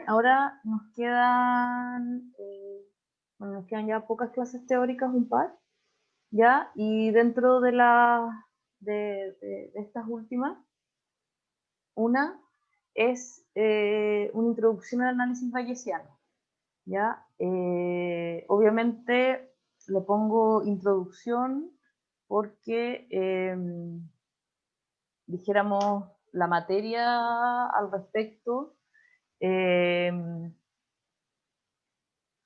Ahora nos quedan ya pocas clases teóricas, un par, ¿ya? Y dentro de estas últimas, una es una introducción al análisis bayesiano, ¿ya? Obviamente le pongo introducción porque, dijéramos, la materia al respecto, eh,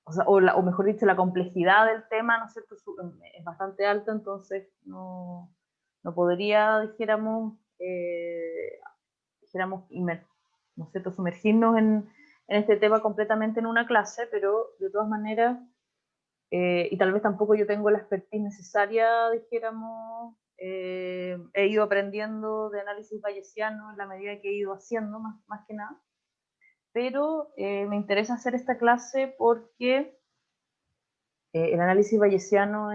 o mejor dicho, la complejidad del tema, ¿no es cierto?, es bastante alta, entonces no podría, ¿no es cierto?, sumergirnos en este tema completamente en una clase, pero de todas maneras, y tal vez tampoco yo tengo la expertise necesaria, he ido aprendiendo de análisis bayesiano en la medida que he ido haciendo, más que nada, pero me interesa hacer esta clase porque el análisis bayesiano o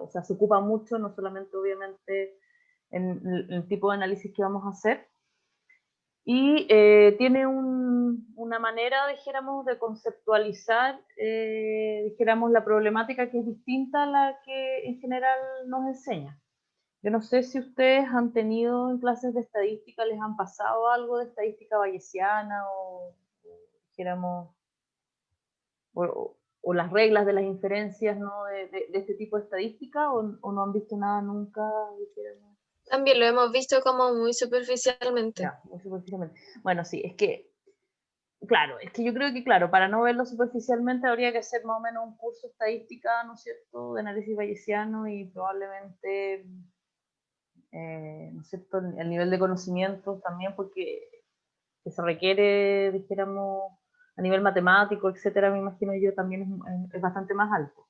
sea, se ocupa mucho, no solamente obviamente en el tipo de análisis que vamos a hacer, y tiene una manera, de conceptualizar, la problemática que es distinta a la que en general nos enseña. Yo no sé si ustedes han tenido en clases de estadística, les han pasado algo de estadística bayesiana dijéramos, o las reglas de las inferencias, ¿no?, de este tipo de estadística, o no han visto nada nunca, dijéramos. También lo hemos visto como muy superficialmente. Ya, muy superficialmente. Bueno, sí, claro, es que yo creo que, claro, para no verlo superficialmente habría que hacer más o menos un curso de estadística, ¿no es cierto?, de análisis bayesiano, y probablemente, ¿no es cierto?, el nivel de conocimiento también, porque que se requiere, dijéramos, a nivel matemático, etcétera, me imagino yo, también es bastante más alto.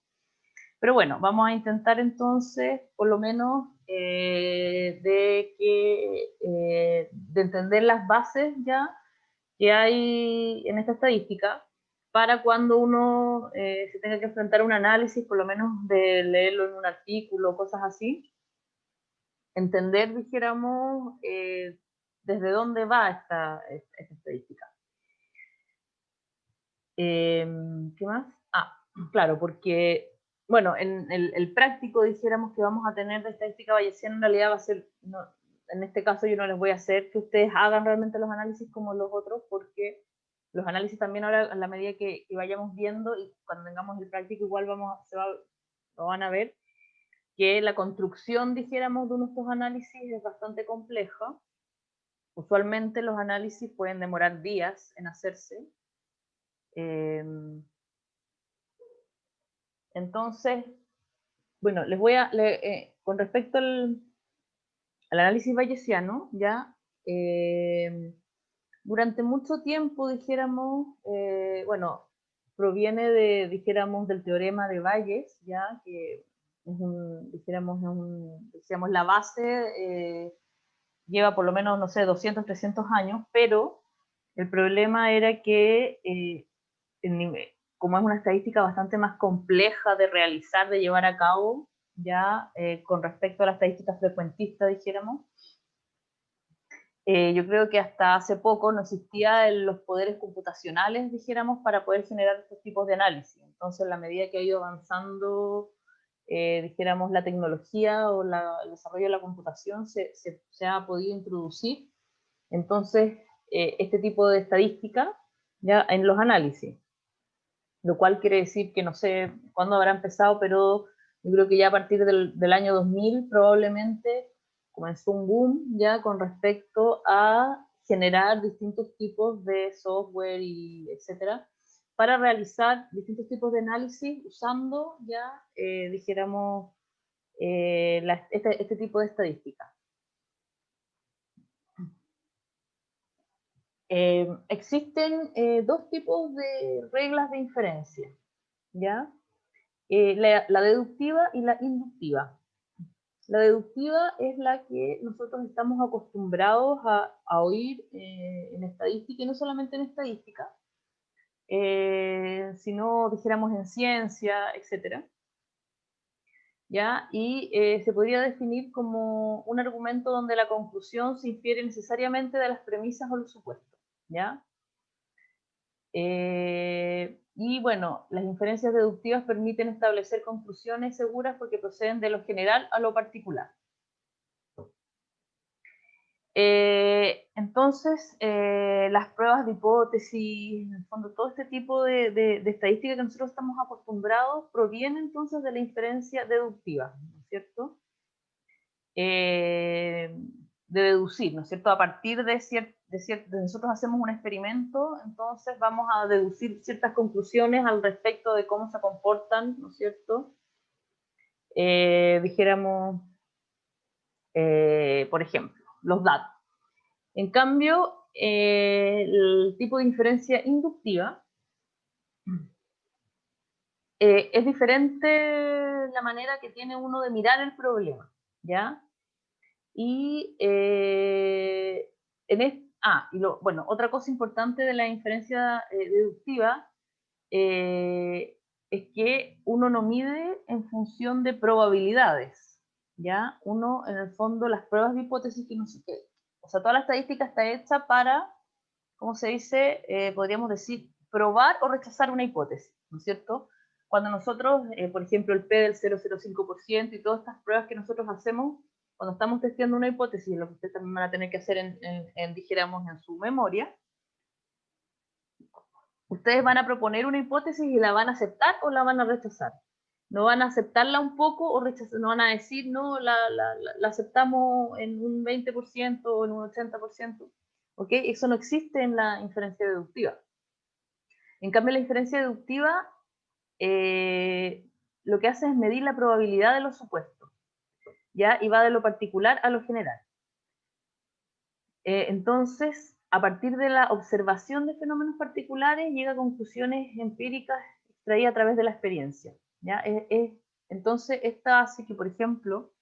Pero bueno, vamos a intentar entonces, por lo menos, de entender las bases ya que hay en esta estadística, para cuando uno se tenga que enfrentar a un análisis, por lo menos de leerlo en un artículo, cosas así, entender, desde dónde va esta estadística. ¿Qué más? Claro, porque, bueno, en el práctico, dijéramos, que vamos a tener de estadística bayesiana, en realidad va a ser, no, en este caso yo no les voy a hacer que ustedes hagan realmente los análisis como los otros, porque los análisis también ahora, a la medida que vayamos viendo, y cuando tengamos el práctico, igual lo van a ver, que la construcción, dijéramos, de uno de estos análisis es bastante compleja. Usualmente los análisis pueden demorar días en hacerse. Entonces, bueno, con respecto al análisis bayesiano, ya, durante mucho tiempo, bueno, proviene dijéramos, del teorema de Bayes, ya, que dijéramos, la base, lleva por lo menos, no sé, 200, 300 años, pero el problema era que, como es una estadística bastante más compleja de realizar, de llevar a cabo, ya, con respecto a la estadística frecuentista, dijéramos, yo creo que hasta hace poco no existían los poderes computacionales, dijéramos, para poder generar estos tipos de análisis. Entonces, a la medida que ha ido avanzando, dijéramos, la tecnología o el desarrollo de la computación, se ha podido introducir, entonces, este tipo de estadística ya en los análisis, lo cual quiere decir que no sé cuándo habrá empezado, pero yo creo que ya a partir del año 2000 probablemente comenzó un boom ya con respecto a generar distintos tipos de software y etcétera, para realizar distintos tipos de análisis usando ya, dijéramos, este tipo de estadística. Existen dos tipos de reglas de inferencia, ¿ya? La deductiva y la inductiva. La deductiva es la que nosotros estamos acostumbrados a oír en estadística, y no solamente en estadística, sino, dijéramos, en ciencia, etc. ¿ya? Y se podría definir como un argumento donde la conclusión se infiere necesariamente de las premisas o los supuestos, ¿ya? Y bueno, las inferencias deductivas permiten establecer conclusiones seguras porque proceden de lo general a lo particular. Entonces, las pruebas de hipótesis, en el fondo, todo este tipo de estadística que nosotros estamos acostumbrados proviene entonces de la inferencia deductiva, ¿no es cierto? De deducir, ¿no es cierto? A partir de nosotros hacemos un experimento, entonces vamos a deducir ciertas conclusiones al respecto de cómo se comportan, ¿no es cierto? Dijéramos, por ejemplo, los datos. En cambio, el tipo de inferencia inductiva es diferente la manera que tiene uno de mirar el problema, ¿ya? Y, bueno, otra cosa importante de la inferencia deductiva es que uno no mide en función de probabilidades, ¿ya? Uno, en el fondo, las pruebas de hipótesis que no sé qué, o sea, toda la estadística está hecha para, ¿cómo se dice? Podríamos decir, probar o rechazar una hipótesis, ¿no es cierto? Cuando nosotros, por ejemplo, el P del 0,05% y todas estas pruebas que nosotros hacemos, cuando estamos testeando una hipótesis, lo que ustedes también van a tener que hacer dijéramos, en su memoria, ustedes van a proponer una hipótesis y la van a aceptar o la van a rechazar. No van a aceptarla un poco o rechazar, no van a decir, no, la aceptamos en un 20% o en un 80%. ¿Ok? Eso no existe en la inferencia deductiva. En cambio, la inferencia deductiva lo que hace es medir la probabilidad de los supuestos, ¿ya? Y va de lo particular a lo general. Entonces, a partir de la observación de fenómenos particulares, llega a conclusiones empíricas extraídas a través de la experiencia, ¿ya? Entonces, esta hace que, por ejemplo,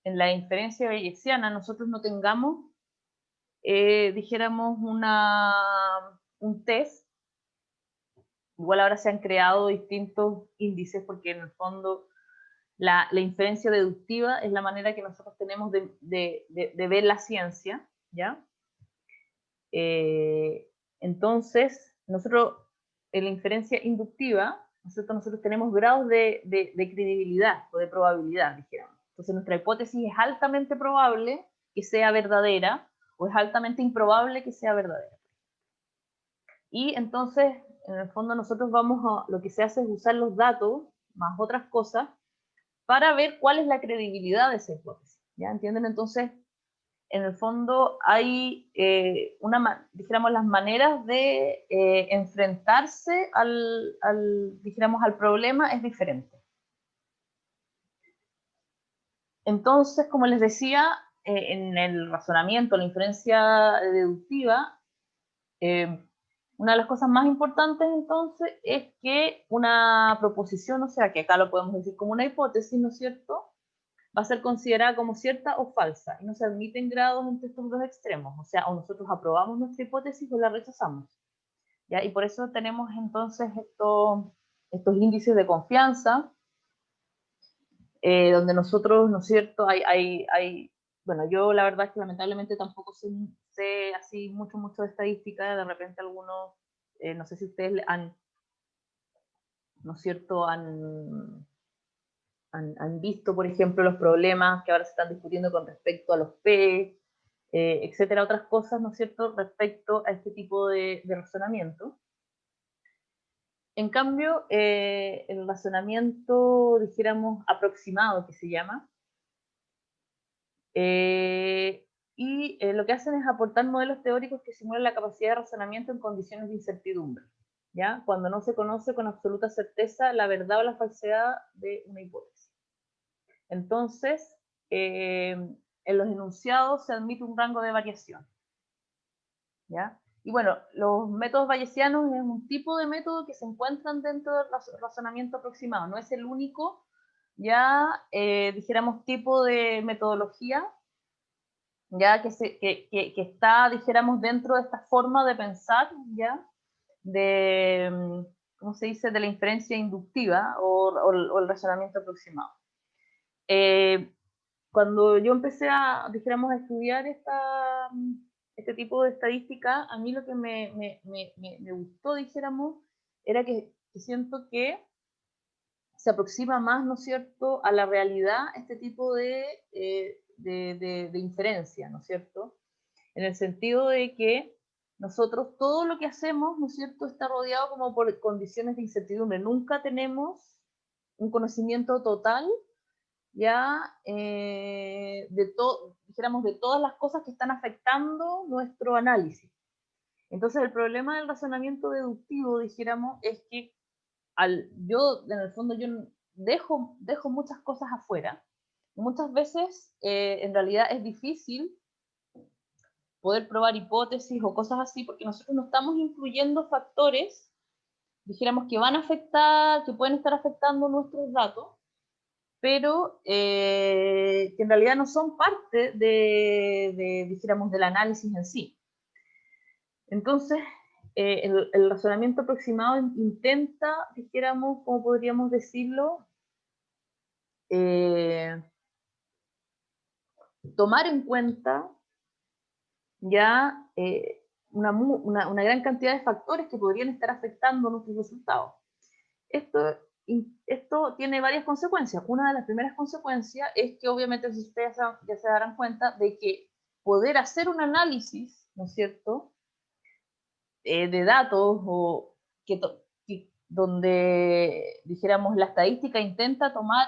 en la inferencia bayesiana nosotros no tengamos, dijéramos, un test. Igual ahora se han creado distintos índices porque en el fondo la inferencia deductiva es la manera que nosotros tenemos de ver la ciencia, ¿ya? Entonces, nosotros en la inferencia inductiva, nosotros tenemos grados de credibilidad o de probabilidad, dijéramos. Entonces, nuestra hipótesis es altamente probable que sea verdadera o es altamente improbable que sea verdadera. Y entonces, en el fondo, nosotros lo que se hace es usar los datos, más otras cosas, para ver cuál es la credibilidad de esa hipótesis. ¿Ya entienden? Entonces, en el fondo hay, dijéramos, las maneras de enfrentarse dijéramos, al problema es diferente. Entonces, como les decía, en el razonamiento, la inferencia deductiva, una de las cosas más importantes entonces es que una proposición, o sea, que acá lo podemos decir como una hipótesis, ¿no es cierto?, va a ser considerada como cierta o falsa, y no se admiten grados entre estos dos extremos, o sea, o nosotros aprobamos nuestra hipótesis o la rechazamos, ¿ya? Y por eso tenemos entonces estos índices de confianza, donde nosotros, ¿no es cierto?, bueno, yo la verdad es que lamentablemente tampoco sé así mucho de estadística, de repente algunos, no sé si ustedes ¿no es cierto?, han visto, por ejemplo, los problemas que ahora se están discutiendo con respecto a los P, etcétera, otras cosas, ¿no es cierto?, respecto a este tipo de razonamiento. En cambio, el razonamiento, dijéramos, aproximado, que se llama, lo que hacen es aportar modelos teóricos que simulan la capacidad de razonamiento en condiciones de incertidumbre, ¿ya? Cuando no se conoce con absoluta certeza la verdad o la falsedad de una hipótesis. Entonces, en los enunciados se admite un rango de variación, ¿ya? Y bueno, los métodos bayesianos es un tipo de método que se encuentran dentro del razonamiento aproximado, no es el único, ya dijéramos, tipo de metodología, ya que está, dijéramos, dentro de esta forma de pensar, ya, ¿cómo se dice?, de la inferencia inductiva o el razonamiento aproximado. Cuando yo empecé dijéramos, a estudiar este tipo de estadística, a mí lo que me gustó, dijéramos, era que siento que se aproxima más, ¿no es cierto?, a la realidad este tipo de inferencia, ¿no es cierto?, en el sentido de que nosotros todo lo que hacemos, ¿no es cierto?, está rodeado como por condiciones de incertidumbre. Nunca tenemos un conocimiento total ya dijéramos, de todas las cosas que están afectando nuestro análisis. Entonces el problema del razonamiento deductivo, dijéramos, es que en el fondo yo dejo muchas cosas afuera. Muchas veces en realidad es difícil poder probar hipótesis o cosas así, porque nosotros no estamos incluyendo factores, dijéramos, que van a afectar, que pueden estar afectando nuestros datos, pero que en realidad no son parte dijéramos, del análisis en sí. Entonces, el razonamiento aproximado intenta, dijéramos, ¿cómo podríamos decirlo? Tomar en cuenta ya una gran cantidad de factores que podrían estar afectando nuestros resultados. Esto tiene varias consecuencias. Una de las primeras consecuencias es que obviamente si ustedes ya se darán cuenta de que poder hacer un análisis, ¿no es cierto?, de datos o donde, dijéramos, la estadística intenta tomar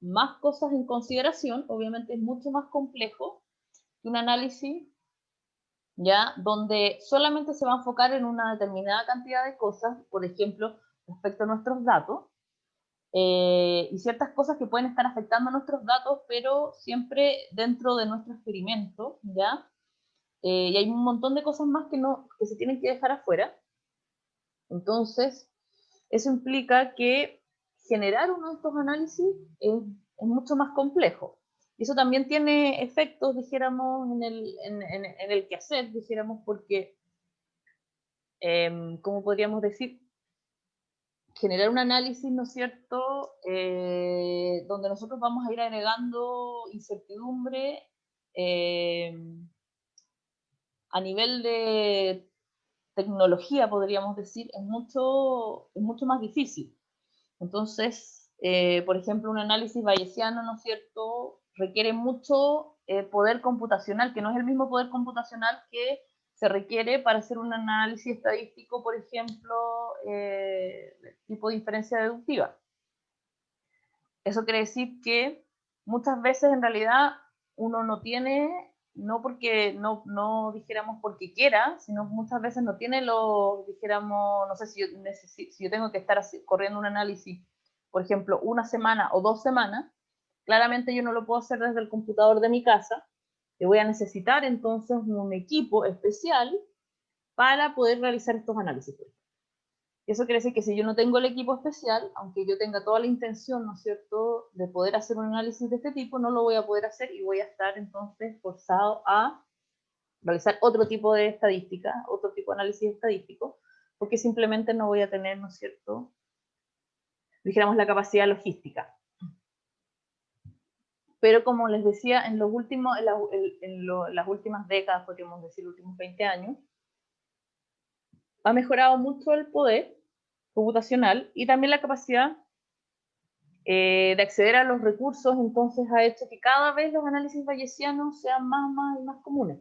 más cosas en consideración, obviamente es mucho más complejo que un análisis ya donde solamente se va a enfocar en una determinada cantidad de cosas, por ejemplo, respecto a nuestros datos, y ciertas cosas que pueden estar afectando a nuestros datos, pero siempre dentro de nuestro experimento, ¿ya? Y hay un montón de cosas más que se tienen que dejar afuera. Entonces, eso implica que generar uno de estos análisis es mucho más complejo. Y eso también tiene efectos, dijéramos, en el quehacer, dijéramos, porque, ¿cómo podríamos decir? Generar un análisis, ¿no es cierto?, donde nosotros vamos a ir agregando incertidumbre a nivel de tecnología, podríamos decir, es mucho más difícil. Entonces, por ejemplo, un análisis bayesiano, ¿no es cierto?, requiere mucho poder computacional, que no es el mismo poder computacional que se requiere para hacer un análisis estadístico, por ejemplo, tipo de inferencia deductiva. Eso quiere decir que muchas veces en realidad uno no tiene, no porque no dijéramos porque quiera, sino muchas veces no tiene dijéramos, no sé si yo tengo que estar corriendo un análisis, por ejemplo, una semana o 2 semanas, claramente yo no lo puedo hacer desde el computador de mi casa, y voy a necesitar entonces un equipo especial para poder realizar estos análisis. Eso quiere decir que si yo no tengo el equipo especial, aunque yo tenga toda la intención, ¿no es cierto?, de poder hacer un análisis de este tipo, no lo voy a poder hacer y voy a estar entonces forzado a realizar otro tipo de estadística, otro tipo de análisis estadístico, porque simplemente no voy a tener, ¿no es cierto?, dijéramos, la capacidad logística. Pero como les decía, en las últimas décadas, podríamos decir, los últimos 20 años, ha mejorado mucho el poder computacional y también la capacidad de acceder a los recursos, entonces ha hecho que cada vez los análisis bayesianos sean más comunes.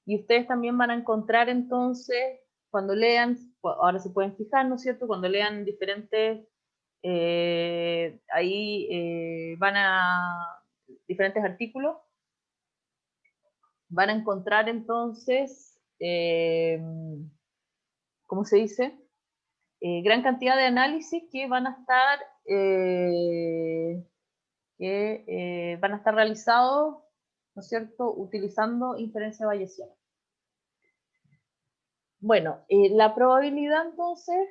Y ustedes también van a encontrar entonces, cuando lean, ahora se pueden fijar, ¿no es cierto?, cuando lean diferentes, diferentes artículos, van a encontrar entonces, ¿cómo se dice?, gran cantidad de análisis que van a estar realizados, ¿no es cierto?, utilizando inferencia bayesiana. Bueno, la probabilidad entonces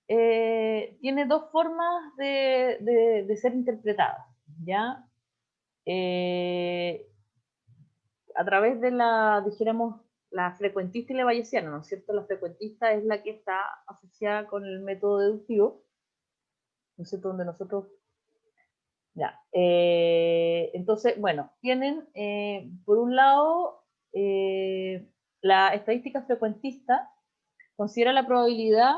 tiene dos formas de ser interpretada, ¿ya? A través de dijéramos, la frecuentista y la bayesiana, ¿no es cierto? La frecuentista es la que está asociada con el método deductivo, ¿no es cierto?, donde nosotros Ya. Entonces, bueno, tienen, por un lado, la estadística frecuentista considera la probabilidad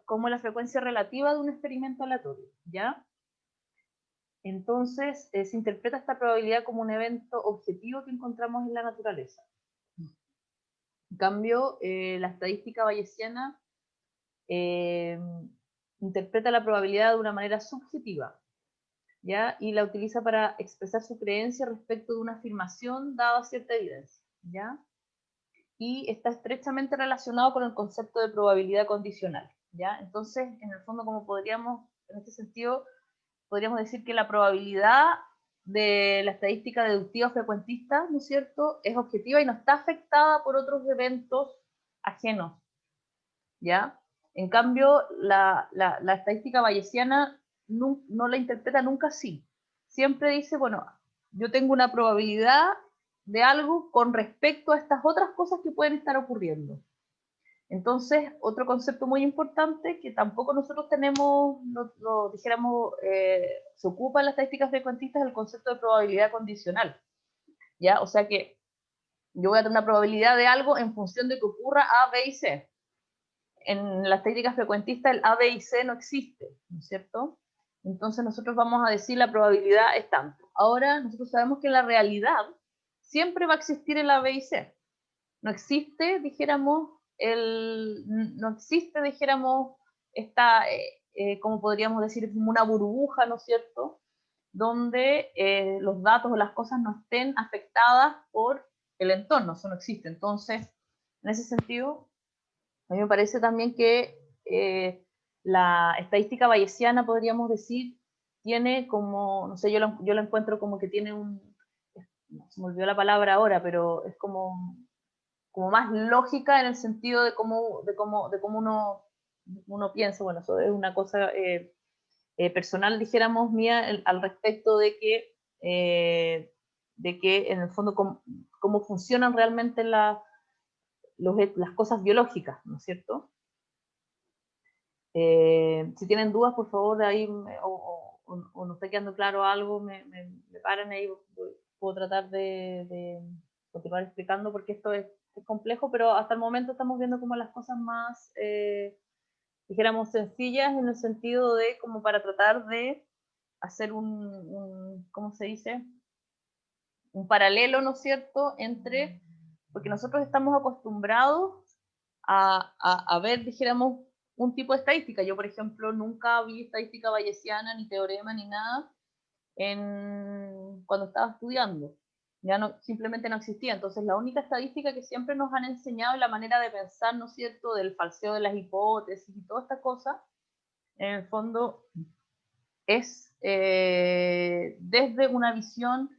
como la frecuencia relativa de un experimento aleatorio, ¿ya? Entonces, se interpreta esta probabilidad como un evento objetivo que encontramos en la naturaleza. En cambio, la estadística bayesiana interpreta la probabilidad de una manera subjetiva, ¿ya? Y la utiliza para expresar su creencia respecto de una afirmación dada cierta evidencia, ¿ya? Y está estrechamente relacionado con el concepto de probabilidad condicional, ¿ya? Entonces, en el fondo, como podríamos, en este sentido, podríamos decir que la probabilidad de la estadística deductiva frecuentista, ¿no es cierto?, es objetiva y no está afectada por otros eventos ajenos, ¿ya? En cambio, la estadística bayesiana no la interpreta nunca así. Siempre dice, bueno, yo tengo una probabilidad de algo con respecto a estas otras cosas que pueden estar ocurriendo. Entonces, otro concepto muy importante que tampoco nosotros tenemos, dijéramos, se ocupa en las estadísticas frecuentistas, es el concepto de probabilidad condicional, ¿ya? O sea que yo voy a tener una probabilidad de algo en función de que ocurra A, B y C. En las técnicas frecuentistas el A, B y C no existe, ¿no es cierto? Entonces nosotros vamos a decir la probabilidad es tanto. Ahora nosotros sabemos que en la realidad siempre va a existir el A, B y C. No existe, dijéramos, no existe, dijéramos, esta, como podríamos decir, como una burbuja, ¿no es cierto?, donde los datos o las cosas no estén afectadas por el entorno, eso no existe. Entonces, en ese sentido, a mí me parece también que la estadística bayesiana, podríamos decir, tiene como, no sé, yo la encuentro como que tiene se me olvidó la palabra ahora, pero es como más lógica en el sentido de cómo uno piensa. Bueno, eso es una cosa personal, dijéramos, mía, al respecto de que en el fondo cómo funcionan realmente las cosas biológicas, ¿no es cierto? Si tienen dudas, por favor, de ahí, o no está quedando claro algo, me paran ahí, puedo tratar de continuar explicando, porque esto es complejo, pero hasta el momento estamos viendo como las cosas más, dijéramos, sencillas, en el sentido de como para tratar de hacer ¿cómo se dice?, un paralelo, ¿no es cierto?, entre, porque nosotros estamos acostumbrados a ver, dijéramos, un tipo de estadística. Yo, por ejemplo, nunca vi estadística bayesiana, ni teorema, ni nada, cuando estaba estudiando. Ya no, simplemente no existía. Entonces, la única estadística que siempre nos han enseñado es la manera de pensar, ¿no es cierto?, del falseo de las hipótesis y toda esta cosa, en el fondo, es desde una visión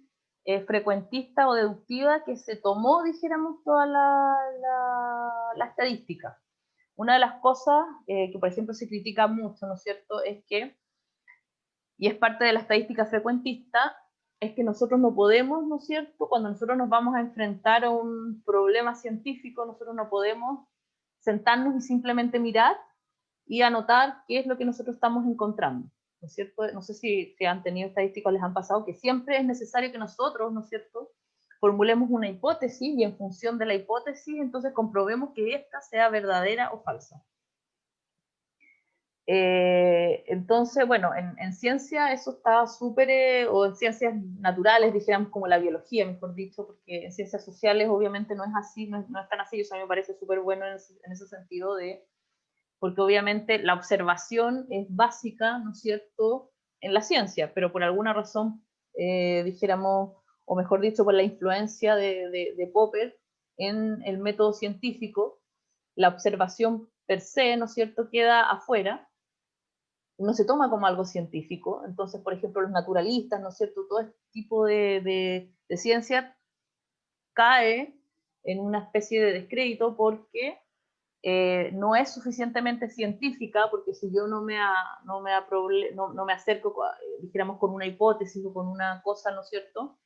frecuentista o deductiva que se tomó, dijéramos, toda la estadística. Una de las cosas que, por ejemplo, se critica mucho, ¿no es cierto?, es que, y es parte de la estadística frecuentista, es que nosotros no podemos, ¿no es cierto?, cuando nosotros nos vamos a enfrentar a un problema científico, nosotros no podemos sentarnos y simplemente mirar y anotar qué es lo que nosotros estamos encontrando, ¿no es cierto? No sé si han tenido estadísticos, les han pasado, que siempre es necesario que nosotros, ¿no es cierto?, formulemos una hipótesis y en función de la hipótesis, entonces comprobemos que esta sea verdadera o falsa. Entonces, bueno, en ciencia eso está súper, o en ciencias naturales, dijéramos, como la biología, mejor dicho, porque en ciencias sociales obviamente no es así, no es tan así. Eso a mí me parece súper bueno en ese sentido, porque obviamente la observación es básica, ¿no es cierto?, en la ciencia, pero por alguna razón, dijéramos, o mejor dicho, por la influencia de Popper en el método científico, la observación per se, ¿no es cierto?, queda afuera, no se toma como algo científico. Entonces, por ejemplo, los naturalistas, ¿no es cierto?, todo este tipo de ciencia cae en una especie de descrédito porque no es suficientemente científica, porque si yo no me acerco, dijéramos, con una hipótesis o con una cosa, ¿no es cierto?,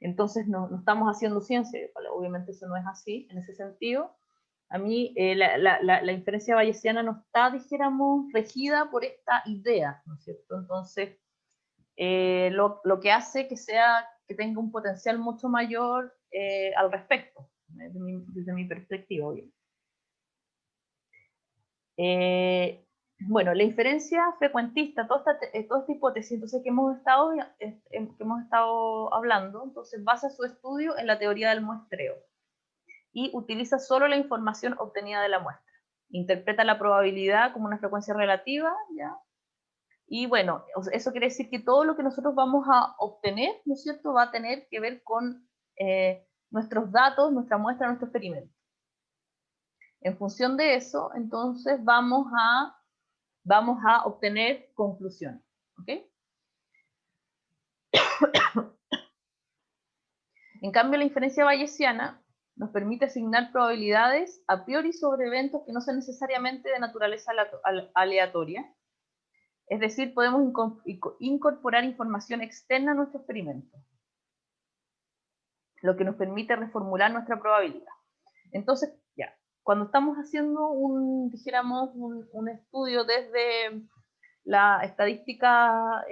entonces no estamos haciendo ciencia. Obviamente eso no es así en ese sentido. A mí la inferencia bayesiana no está, dijéramos, regida por esta idea, ¿no es cierto? Entonces, lo que hace que tenga un potencial mucho mayor al respecto, desde mi perspectiva, obviamente. Bueno, la inferencia frecuentista, toda esta hipótesis entonces, que hemos estado hablando, entonces basa su estudio en la teoría del muestreo y utiliza solo la información obtenida de la muestra. Interpreta la probabilidad como una frecuencia relativa, ¿ya? Y bueno, eso quiere decir que todo lo que nosotros vamos a obtener, ¿no es cierto?, va a tener que ver con nuestros datos, nuestra muestra, nuestro experimento. En función de eso, entonces vamos a obtener conclusiones. ¿Ok? En cambio, la inferencia bayesiana nos permite asignar probabilidades a priori sobre eventos que no son necesariamente de naturaleza aleatoria. Es decir, podemos incorporar información externa a nuestro experimento, lo que nos permite reformular nuestra probabilidad. Entonces, ya, cuando estamos haciendo dijéramos, un estudio desde la estadística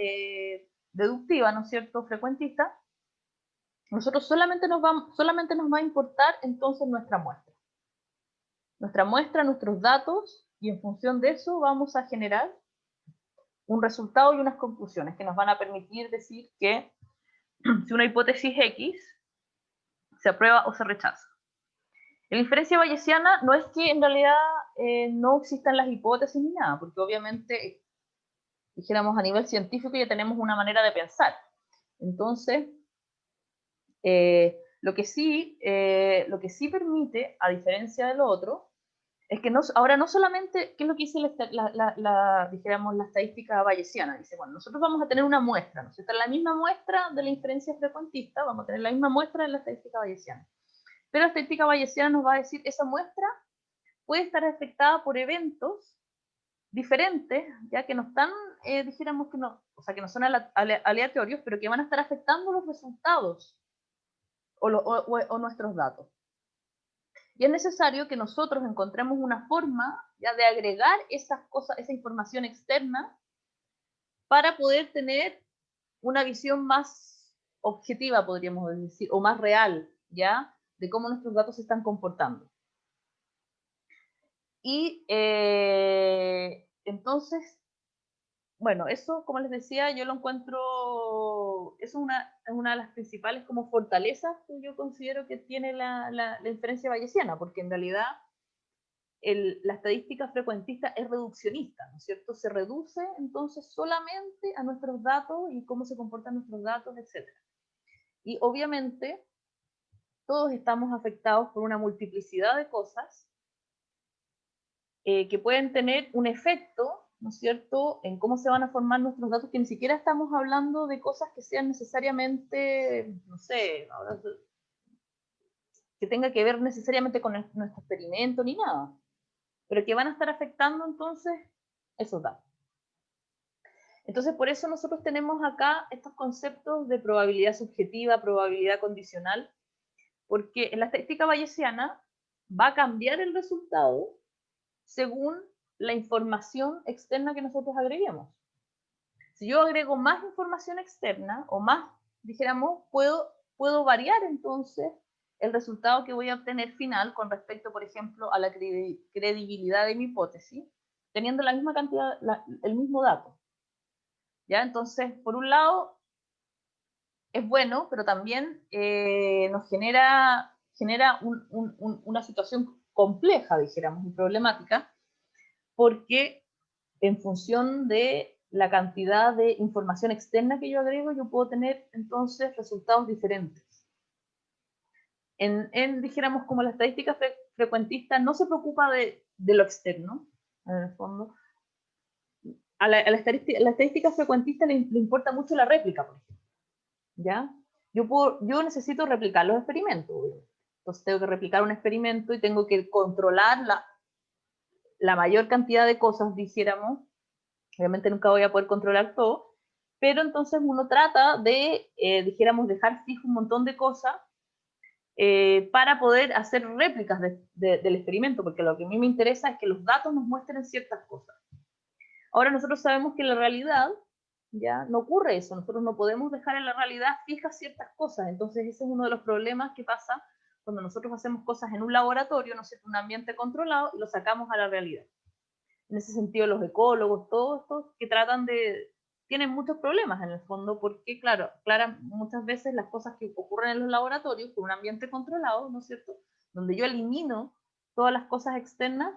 deductiva, ¿no es cierto?, frecuentista, nosotros solamente nos va a importar entonces nuestra muestra. Nuestra muestra, nuestros datos, y en función de eso vamos a generar un resultado y unas conclusiones que nos van a permitir decir que si una hipótesis X se aprueba o se rechaza. En la inferencia bayesiana no es que en realidad no existan las hipótesis ni nada, porque obviamente, dijéramos a nivel científico ya tenemos una manera de pensar. Entonces, lo que sí permite, a diferencia de lo otro, es que ahora no solamente, ¿qué es lo que dice dijéramos, la estadística bayesiana? Dice, bueno, nosotros vamos a tener una muestra, ¿no? Esta es la misma muestra de la inferencia frecuentista, vamos a tener la misma muestra en la estadística bayesiana. Pero la estadística bayesiana nos va a decir, esa muestra puede estar afectada por eventos diferentes, ya que no están, dijéramos que no, o sea, que no son aleatorios, pero que van a estar afectando los resultados o nuestros datos. Y es necesario que nosotros encontremos una forma ya de agregar esas cosas, esa información externa, para poder tener una visión más objetiva, podríamos decir, o más real, ¿ya?, de cómo nuestros datos se están comportando. Y entonces, bueno, eso, como les decía, yo lo encuentro, es una de las principales como fortalezas que yo considero que tiene la inferencia bayesiana, porque en realidad la estadística frecuentista es reduccionista, ¿no es cierto? Se reduce entonces solamente a nuestros datos y cómo se comportan nuestros datos, etc. Y obviamente todos estamos afectados por una multiplicidad de cosas que pueden tener un efecto, ¿no es cierto?, en cómo se van a formar nuestros datos, que ni siquiera estamos hablando de cosas que sean necesariamente, no sé, que tenga que ver necesariamente con nuestro experimento ni nada, pero que van a estar afectando entonces esos datos. Entonces, por eso nosotros tenemos acá estos conceptos de probabilidad subjetiva, probabilidad condicional, porque en la estadística bayesiana va a cambiar el resultado según la información externa que nosotros agreguemos. Si yo agrego más información externa, o más, dijéramos, puedo variar entonces el resultado que voy a obtener final con respecto, por ejemplo, a la credibilidad de mi hipótesis, teniendo la misma cantidad, el mismo dato. ¿Ya? Entonces, por un lado, es bueno, pero también nos genera una situación compleja, dijéramos, y problemática, porque en función de la cantidad de información externa que yo agrego, yo puedo tener entonces resultados diferentes. Dijéramos, como la estadística frecuentista no se preocupa de lo externo, en el fondo, a la estadística frecuentista le importa mucho la réplica, por ejemplo. ¿Ya? Yo necesito replicar los experimentos, entonces tengo que replicar un experimento y tengo que controlar la mayor cantidad de cosas, dijéramos. Obviamente nunca voy a poder controlar todo, pero entonces uno trata de, dijéramos, dejar fijo un montón de cosas para poder hacer réplicas del experimento, porque lo que a mí me interesa es que los datos nos muestren ciertas cosas. Ahora nosotros sabemos que la realidad ya no ocurre eso. Nosotros no podemos dejar en la realidad fijas ciertas cosas. Entonces ese es uno de los problemas que pasa cuando nosotros hacemos cosas en un laboratorio, ¿no es cierto?, un ambiente controlado, y lo sacamos a la realidad. En ese sentido, los ecólogos, todos estos que tratan tienen muchos problemas en el fondo, porque claro, muchas veces las cosas que ocurren en los laboratorios, con un ambiente controlado, ¿no es cierto?, donde yo elimino todas las cosas externas,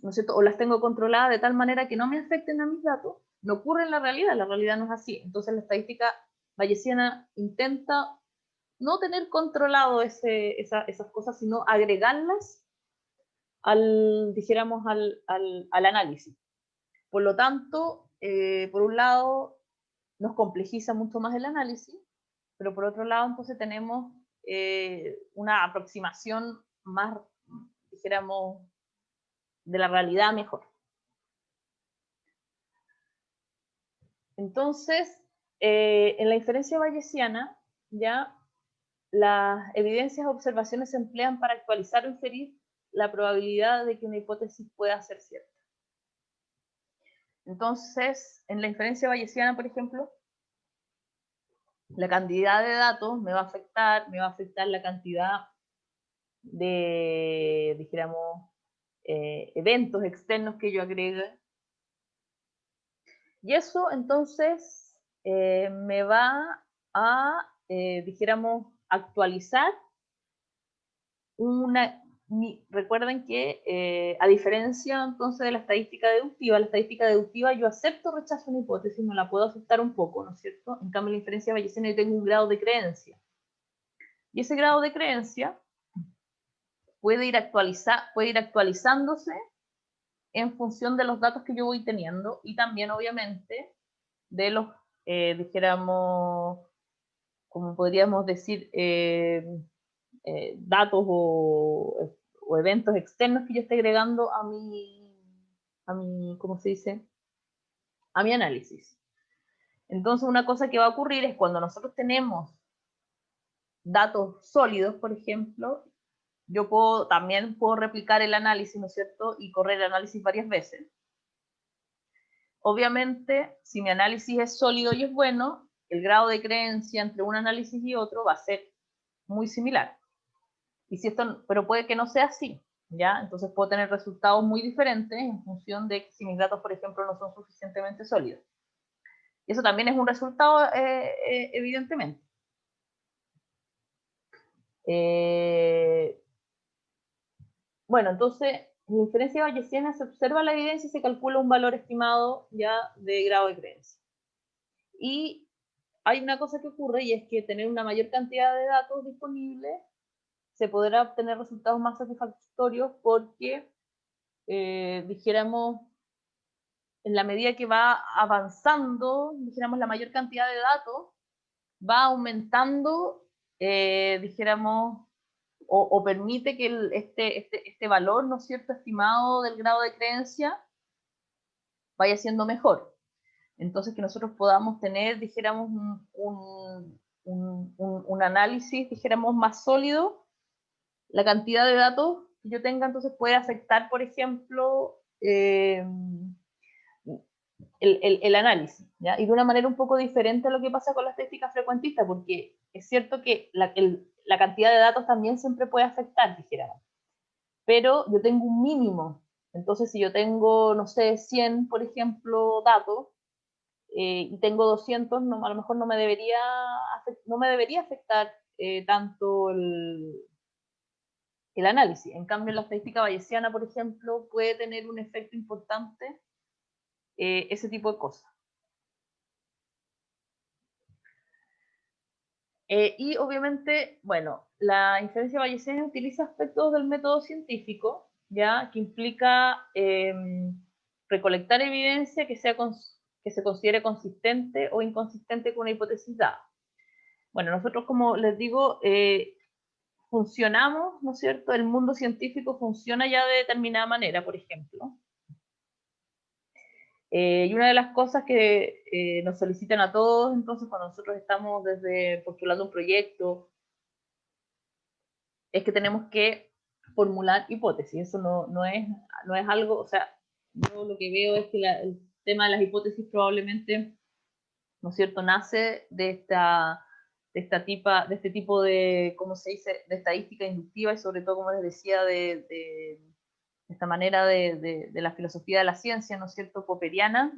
¿no es cierto?, o las tengo controladas de tal manera que no me afecten a mis datos, no ocurre en la realidad no es así. Entonces la estadística bayesiana intenta no tener controlado esas cosas, sino agregarlas dijéramos, al análisis. Por lo tanto, por un lado, nos complejiza mucho más el análisis, pero por otro lado, entonces tenemos una aproximación más, dijéramos, de la realidad mejor. Entonces, en la inferencia bayesiana, ya las evidencias o observaciones se emplean para actualizar o inferir la probabilidad de que una hipótesis pueda ser cierta. Entonces, en la inferencia bayesiana, por ejemplo, la cantidad de datos me va a afectar la cantidad de, dijéramos, eventos externos que yo agregue. Y eso, entonces, me va a, dijéramos, actualizar recuerden que a diferencia entonces de la estadística deductiva yo acepto o rechazo una hipótesis, no la puedo aceptar un poco, ¿no es cierto? En cambio, en la inferencia bayesiana yo tengo un grado de creencia. Y ese grado de creencia puede ir actualizándose en función de los datos que yo voy teniendo y también, obviamente, de los, dijéramos, como podríamos decir, datos o eventos externos que yo esté agregando a mi, ¿cómo se dice?, a mi análisis. Entonces, una cosa que va a ocurrir es cuando nosotros tenemos datos sólidos, por ejemplo, yo también puedo replicar el análisis, ¿no es cierto?, y correr el análisis varias veces. Obviamente, si mi análisis es sólido y es bueno, el grado de creencia entre un análisis y otro va a ser muy similar. Pero puede que no sea así, ¿ya? Entonces puedo tener resultados muy diferentes en función de si mis datos, por ejemplo, no son suficientemente sólidos. Y eso también es un resultado, evidentemente. Bueno, entonces, en la inferencia bayesiana se observa la evidencia y se calcula un valor estimado ya de grado de creencia. Y hay una cosa que ocurre y es que tener una mayor cantidad de datos disponibles se podrá obtener resultados más satisfactorios porque, dijéramos, en la medida que va avanzando, dijéramos, la mayor cantidad de datos, va aumentando, dijéramos, o permite que este valor, ¿no es cierto?, estimado del grado de creencia, vaya siendo mejor. Entonces, que nosotros podamos tener, dijéramos, un análisis, dijéramos, más sólido, la cantidad de datos que yo tenga, entonces puede afectar, por ejemplo, el análisis, ¿ya? Y de una manera un poco diferente a lo que pasa con la estadística frecuentista, porque es cierto que la cantidad de datos también siempre puede afectar, dijéramos, pero yo tengo un mínimo. Entonces, si yo tengo, no sé, 100, por ejemplo, datos, y tengo 200, a lo mejor no me debería afectar tanto el análisis. En cambio, la estadística bayesiana, por ejemplo, puede tener un efecto importante, ese tipo de cosas. Y obviamente, bueno, la inferencia bayesiana utiliza aspectos del método científico, ¿ya?, que implica recolectar evidencia que se considere consistente o inconsistente con una hipótesis dada. Bueno, nosotros, como les digo, funcionamos, ¿no es cierto? El mundo científico funciona ya de determinada manera, por ejemplo. Y una de las cosas que nos solicitan a todos, entonces, cuando nosotros estamos postulando un proyecto, es que tenemos que formular hipótesis. Eso no es algo, o sea, yo lo que veo es que el tema de las hipótesis probablemente ¿no es cierto?, nace de este tipo de, ¿cómo se dice?, de estadística inductiva y sobre todo, como les decía, de esta manera de la filosofía de la ciencia, ¿no es cierto?, popperiana,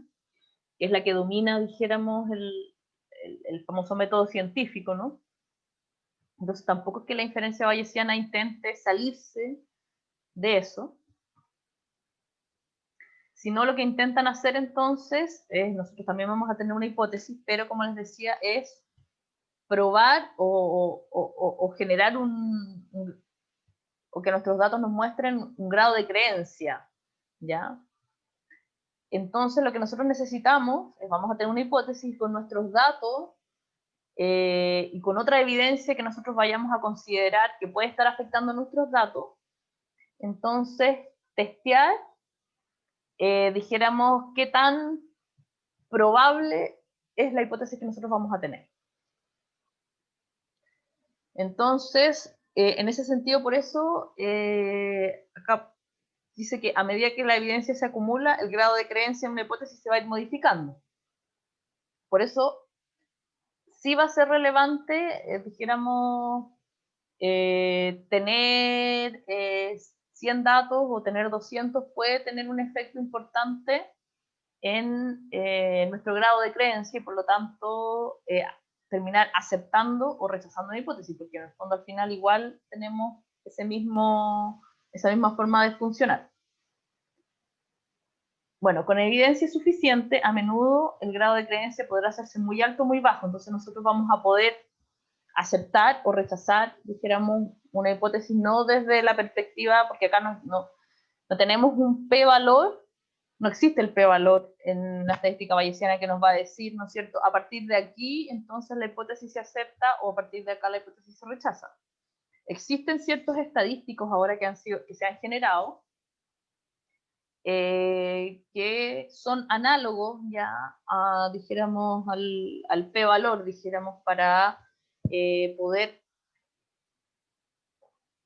que es la que domina, dijéramos, el famoso método científico, ¿no? Entonces tampoco es que la inferencia bayesiana intente salirse de eso, sino lo que intentan hacer entonces es, nosotros también vamos a tener una hipótesis, pero como les decía, es probar o generar o que nuestros datos nos muestren un grado de creencia, ¿ya? Entonces lo que nosotros necesitamos es, vamos a tener una hipótesis con nuestros datos y con otra evidencia que nosotros vayamos a considerar que puede estar afectando nuestros datos, entonces testear, dijéramos, qué tan probable es la hipótesis que nosotros vamos a tener. Entonces, en ese sentido, por eso, acá dice que a medida que la evidencia se acumula, el grado de creencia en una hipótesis se va a ir modificando. Por eso, sí va a ser relevante, dijéramos, tener 100 datos o tener 200 puede tener un efecto importante en nuestro grado de creencia y por lo tanto terminar aceptando o rechazando la hipótesis, porque en el fondo al final igual tenemos esa misma forma de funcionar. Bueno, con evidencia suficiente, a menudo el grado de creencia podrá hacerse muy alto o muy bajo, entonces nosotros vamos a poder aceptar o rechazar, dijéramos, una hipótesis no desde la perspectiva, porque acá no tenemos un p-valor, no existe el p-valor en la estadística bayesiana que nos va a decir, ¿no es cierto?, a partir de aquí, entonces la hipótesis se acepta o a partir de acá la hipótesis se rechaza. Existen ciertos estadísticos ahora que se han generado que son análogos ya a, dijéramos, al p-valor, dijéramos, para poder,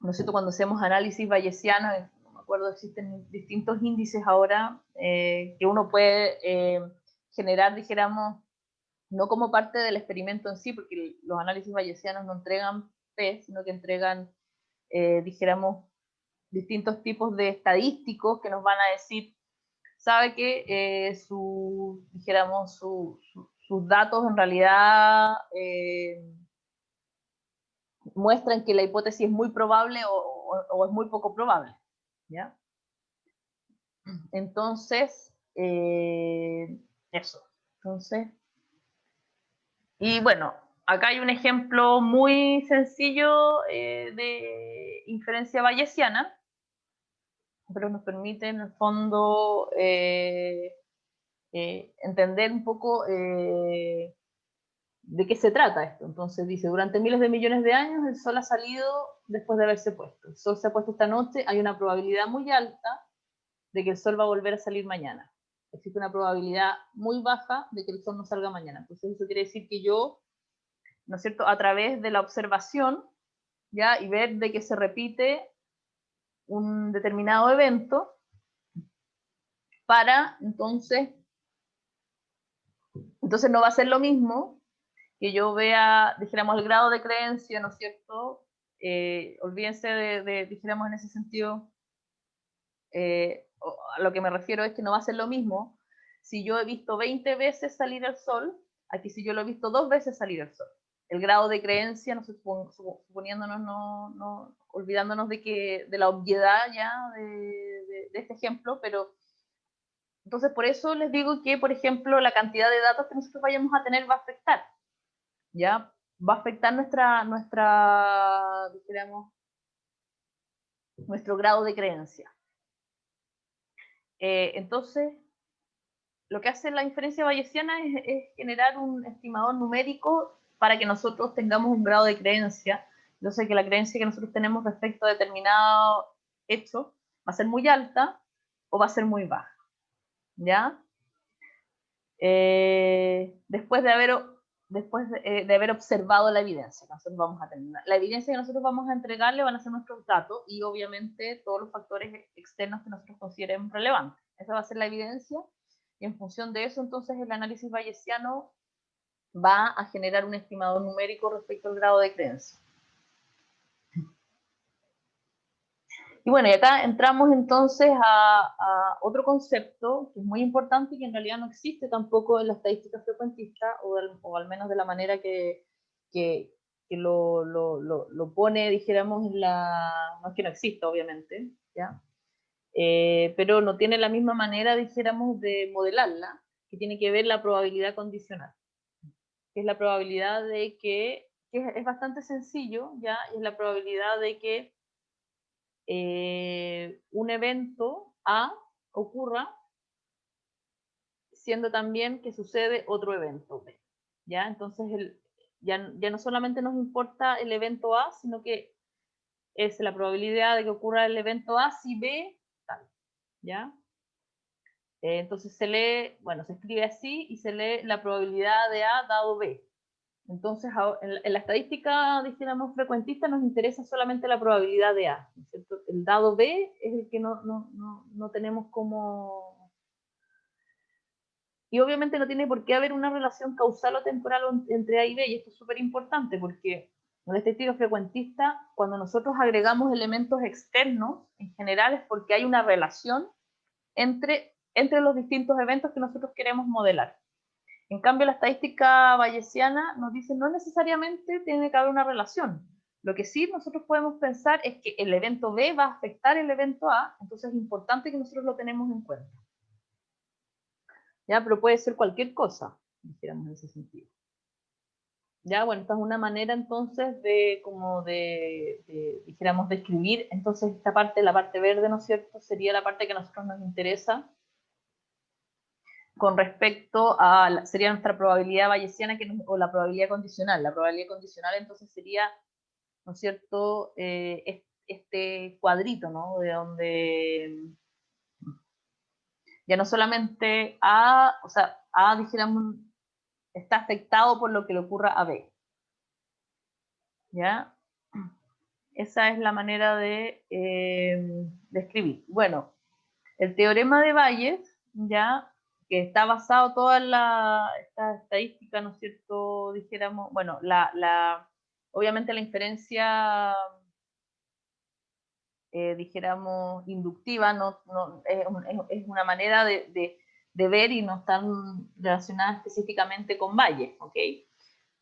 ¿no es cierto?, cuando hacemos análisis bayesiano, no me acuerdo, existen distintos índices ahora que uno puede generar, dijéramos, no como parte del experimento en sí, porque los análisis bayesianos no entregan P, sino que entregan, dijéramos, distintos tipos de estadísticos que nos van a decir, sabe que dijéramos, sus datos en realidad muestran que la hipótesis es muy probable o es muy poco probable, ¿ya? Entonces, eso. Entonces, y bueno, acá hay un ejemplo muy sencillo de inferencia bayesiana, pero nos permite en el fondo entender un poco de qué se trata esto. Entonces dice, durante miles de millones de años el Sol ha salido después de haberse puesto. El Sol se ha puesto esta noche, hay una probabilidad muy alta de que el Sol va a volver a salir mañana. Existe una probabilidad muy baja de que el Sol no salga mañana. Entonces eso quiere decir que yo, ¿no es cierto?, a través de la observación, ¿ya?, y ver de que se repite un determinado evento, para entonces no va a ser lo mismo que yo vea, dijéramos, el grado de creencia, ¿no es cierto? Olvídense dijéramos, en ese sentido, a lo que me refiero es que no va a ser lo mismo si yo he visto 20 veces salir el sol, a que si yo lo he visto 2 veces salir el sol. El grado de creencia, no suponiéndonos, olvidándonos de la obviedad ya de este ejemplo, pero entonces por eso les digo que, por ejemplo, la cantidad de datos que nosotros vayamos a tener va a afectar, ¿ya? Va a afectar dijéramos, nuestro grado de creencia. Entonces, lo que hace la inferencia bayesiana es generar un estimador numérico para que nosotros tengamos un grado de creencia. Entonces, que la creencia que nosotros tenemos respecto a determinado hecho va a ser muy alta o va a ser muy baja, ¿ya? Después de haber observado la evidencia que nosotros vamos a tener. La evidencia que nosotros vamos a entregarle van a ser nuestros datos y obviamente todos los factores externos que nosotros consideremos relevantes. Esa va a ser la evidencia y en función de eso entonces el análisis bayesiano va a generar un estimador numérico respecto al grado de creencia. Y bueno, y acá entramos entonces a otro concepto que es muy importante y que en realidad no existe tampoco en la estadística frecuentista, o al menos de la manera que lo pone, dijéramos, en la... No es que no exista, obviamente, ¿ya? Pero no tiene la misma manera, dijéramos, de modelarla, que tiene que ver la probabilidad condicional, que es la probabilidad de que es bastante sencillo, ¿ya? Es la probabilidad de que un evento A ocurra, siendo también que sucede otro evento B, ¿ya? Entonces, ya no solamente nos importa el evento A, sino que es la probabilidad de que ocurra el evento A si B tal, ¿ya? Entonces se lee, bueno, se escribe así y se lee la probabilidad de A dado B. Entonces, en la estadística, dijéramos, frecuentista, nos interesa solamente la probabilidad de A, ¿cierto? El dado B es el que no tenemos como... Y obviamente no tiene por qué haber una relación causal o temporal entre A y B, y esto es súper importante porque en la estadística frecuentista, cuando nosotros agregamos elementos externos, en general es porque hay una relación entre los distintos eventos que nosotros queremos modelar. En cambio, la estadística bayesiana nos dice no necesariamente tiene que haber una relación. Lo que sí nosotros podemos pensar es que el evento B va a afectar el evento A, entonces es importante que nosotros lo tenemos en cuenta. ¿Ya? Pero puede ser cualquier cosa, dijéramos en ese sentido. Ya, bueno, esta es una manera entonces dijéramos, de escribir. Entonces esta parte, la parte verde, ¿no es cierto?, sería la parte que a nosotros nos interesa con respecto a, sería nuestra probabilidad bayesiana o la probabilidad condicional. La probabilidad condicional entonces sería, ¿no es cierto?, este cuadrito, ¿no?, de donde ya no solamente A, o sea, A, dijéramos, está afectado por lo que le ocurra a B. ¿Ya? Esa es la manera de escribir. Bueno, el teorema de Bayes, ya, que está basado toda esta estadística, ¿no es cierto?, dijéramos, bueno, obviamente la inferencia, dijéramos, inductiva, es una manera de ver y no están relacionadas específicamente con Bayes, ¿ok?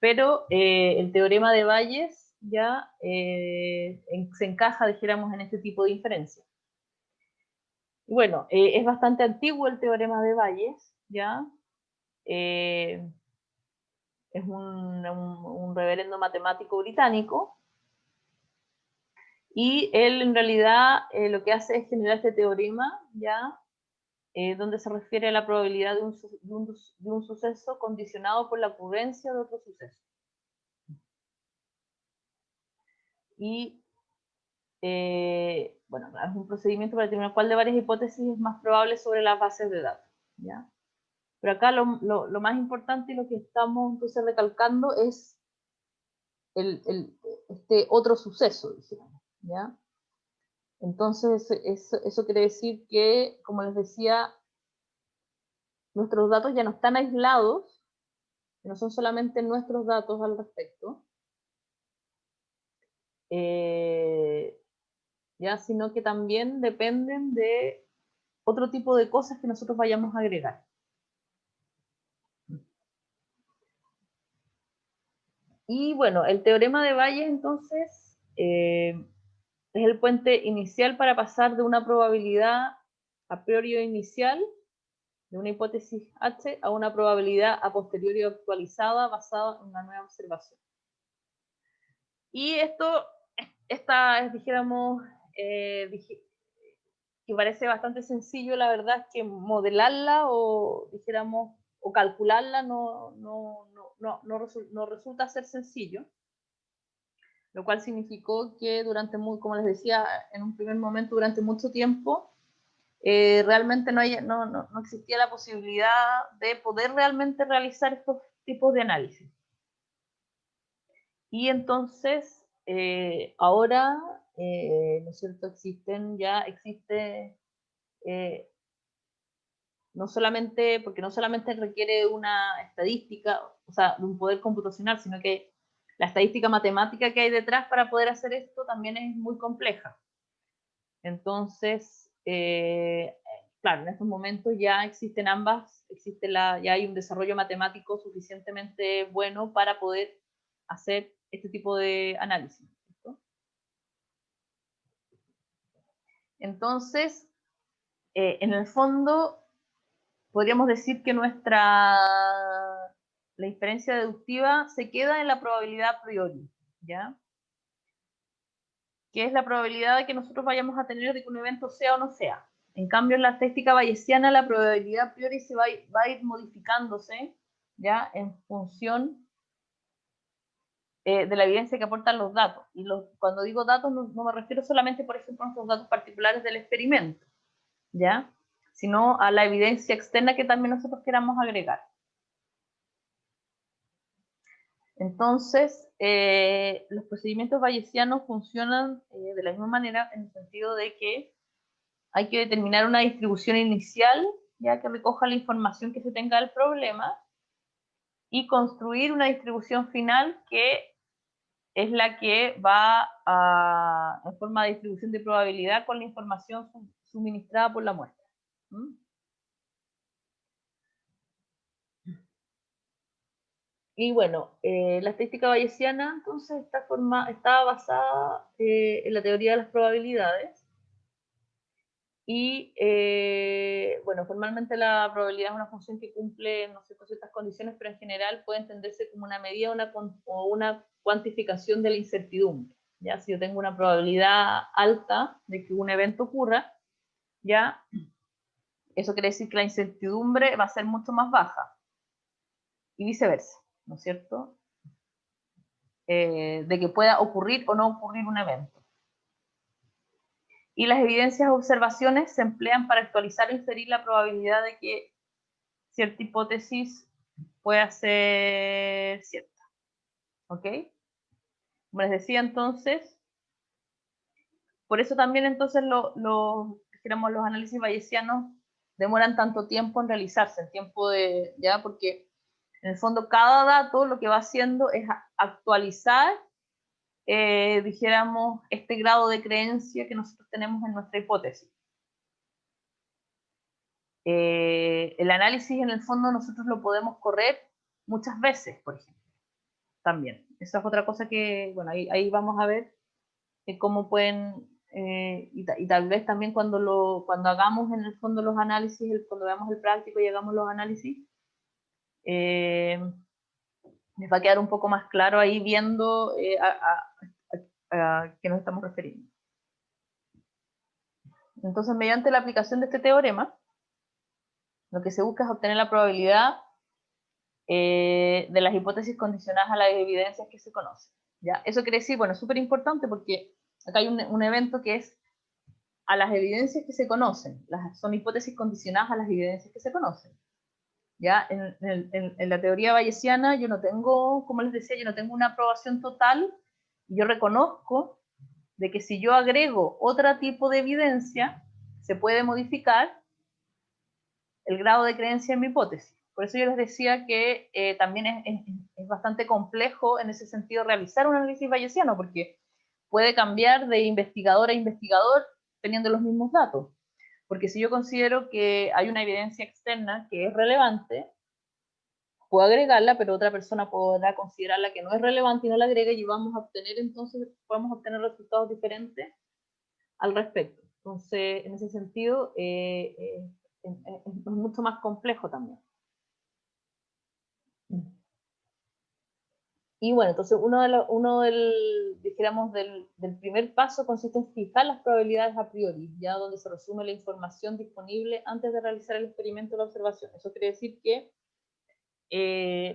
Pero el teorema de Bayes ya se encaja, dijéramos, en este tipo de inferencia. Bueno, es bastante antiguo el teorema de Bayes, ¿ya? Es un reverendo matemático británico, y él en realidad lo que hace es generar este teorema, ¿ya? Donde se refiere a la probabilidad de un suceso condicionado por la ocurrencia de otro suceso. Y bueno, es un procedimiento para determinar cuál de varias hipótesis es más probable sobre las bases de datos, ¿ya? Pero acá lo más importante y lo que estamos entonces recalcando es este otro suceso, digamos, ¿ya? Entonces, eso quiere decir que, como les decía, nuestros datos ya no están aislados, no son solamente nuestros datos al respecto, ¿ya? Sino que también dependen de otro tipo de cosas que nosotros vayamos a agregar. Y bueno, el teorema de Bayes entonces es el puente inicial para pasar de una probabilidad a priori inicial, de una hipótesis H, a una probabilidad a posteriori actualizada basada en una nueva observación. Y esta es, dijéramos, que parece bastante sencillo, la verdad es que modelarla o, dijéramos, o calcularla no resulta ser sencillo, lo cual significó que como les decía en un primer momento, durante mucho tiempo, realmente no existía la posibilidad de poder realmente realizar estos tipos de análisis. Y entonces, ahora, ¿no es cierto?, existe no solamente, porque no solamente requiere una estadística, o sea, un poder computacional, sino que la estadística matemática que hay detrás para poder hacer esto también es muy compleja. Entonces, claro, en estos momentos ya existen ambas, ya hay un desarrollo matemático suficientemente bueno para poder hacer este tipo de análisis, ¿cierto? Entonces, en el fondo, podríamos decir que la inferencia deductiva se queda en la probabilidad a priori, ¿ya? Que es la probabilidad de que nosotros vayamos a tener de que un evento sea o no sea. En cambio, en la estadística bayesiana, la probabilidad a priori va a ir modificándose, ¿ya? En función de la evidencia que aportan los datos. Y cuando digo datos, no me refiero solamente, por ejemplo, a nuestros datos particulares del experimento, ¿ya? Sino a la evidencia externa que también nosotros queramos agregar. Entonces, los procedimientos bayesianos funcionan de la misma manera en el sentido de que hay que determinar una distribución inicial, ya que recoja la información que se tenga del problema, y construir una distribución final que es la que va en forma de distribución de probabilidad con la información suministrada por la muestra. ¿Mm? Y bueno, la estadística bayesiana, entonces, está basada en la teoría de las probabilidades. Y bueno, formalmente la probabilidad es una función que cumple, no sé, con ciertas condiciones, pero en general puede entenderse como una medida o una cuantificación de la incertidumbre. ¿Ya? Si yo tengo una probabilidad alta de que un evento ocurra, ya, eso quiere decir que la incertidumbre va a ser mucho más baja. Y viceversa, ¿no es cierto? De que pueda ocurrir o no ocurrir un evento. Y las evidencias o observaciones se emplean para actualizar o inferir la probabilidad de que cierta hipótesis pueda ser cierta. ¿Ok? Como les decía entonces, por eso también entonces dijéramos, los análisis bayesianos demoran tanto tiempo en realizarse, el tiempo ya, porque en el fondo cada dato lo que va haciendo es actualizar, dijéramos, este grado de creencia que nosotros tenemos en nuestra hipótesis. El análisis en el fondo nosotros lo podemos correr muchas veces, por ejemplo, también. Esa es otra cosa que, bueno, ahí vamos a ver cómo pueden, y tal vez también cuando hagamos en el fondo los análisis, cuando veamos el práctico y hagamos los análisis, les va a quedar un poco más claro ahí viendo a qué nos estamos refiriendo. Entonces, mediante la aplicación de este teorema, lo que se busca es obtener la probabilidad de las hipótesis condicionadas a las evidencias que se conocen. ¿Ya? Eso quiere decir, bueno, es súper importante porque acá hay un evento que es a las evidencias que se conocen. Son hipótesis condicionadas a las evidencias que se conocen. ¿Ya? En la teoría bayesiana yo no tengo, como les decía, yo no tengo una aprobación total. Yo reconozco de que si yo agrego otro tipo de evidencia, se puede modificar el grado de creencia en mi hipótesis. Por eso yo les decía que también es bastante complejo en ese sentido realizar un análisis bayesiano, porque puede cambiar de investigador a investigador teniendo los mismos datos. Porque si yo considero que hay una evidencia externa que es relevante, puedo agregarla, pero otra persona podrá considerarla que no es relevante y no la agrega, y podemos obtener resultados diferentes al respecto. Entonces, en ese sentido, es mucho más complejo también. Y bueno, entonces dijéramos, del primer paso consiste en fijar las probabilidades a priori, ya donde se resume la información disponible antes de realizar el experimento o la observación. Eso quiere decir que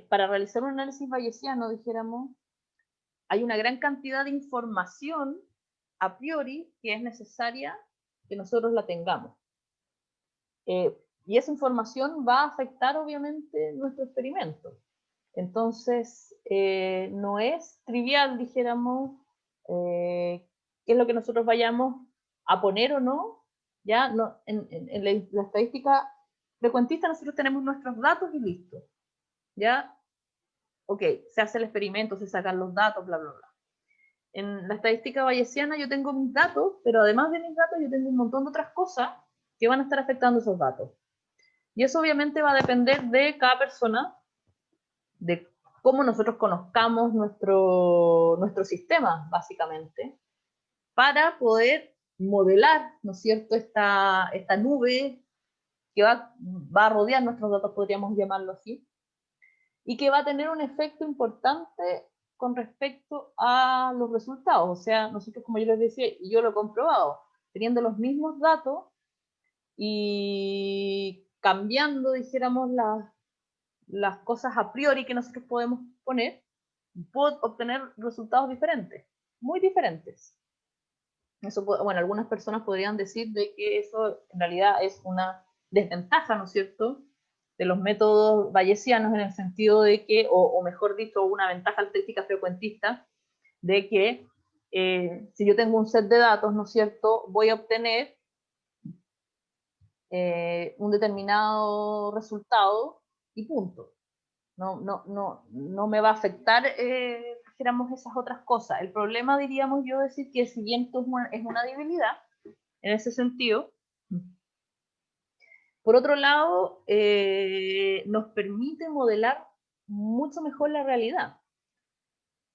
para realizar un análisis bayesiano, dijéramos, hay una gran cantidad de información a priori que es necesaria que nosotros la tengamos. Y esa información va a afectar obviamente nuestro experimento. Entonces, no es trivial, dijéramos, qué es lo que nosotros vayamos a poner o no. Ya no, en la estadística frecuentista nosotros tenemos nuestros datos y listo. ¿Ya? Ok, se hace el experimento, se sacan los datos, bla, bla, bla. En la estadística bayesiana yo tengo mis datos, pero además de mis datos yo tengo un montón de otras cosas que van a estar afectando esos datos. Y eso obviamente va a depender de cada persona, de cómo nosotros conozcamos nuestro sistema, básicamente, para poder modelar, ¿no es cierto?, esta nube que va a rodear nuestros datos, podríamos llamarlo así, y que va a tener un efecto importante con respecto a los resultados. O sea, nosotros, como yo les decía, y yo lo he comprobado, teniendo los mismos datos y cambiando, dijéramos, las cosas a priori que nosotros podemos poner, puedo obtener resultados diferentes, muy diferentes. Eso, bueno, algunas personas podrían decir de que eso en realidad es una desventaja, ¿no es cierto?, de los métodos bayesianos, en el sentido de que, o mejor dicho, una ventaja estadística frecuentista, de que si yo tengo un set de datos, ¿no es cierto?, voy a obtener un determinado resultado y punto. No me va a afectar, dijéramos, esas otras cosas. El problema, diríamos yo, decir que si bien esto es una debilidad, en ese sentido, por otro lado, nos permite modelar mucho mejor la realidad.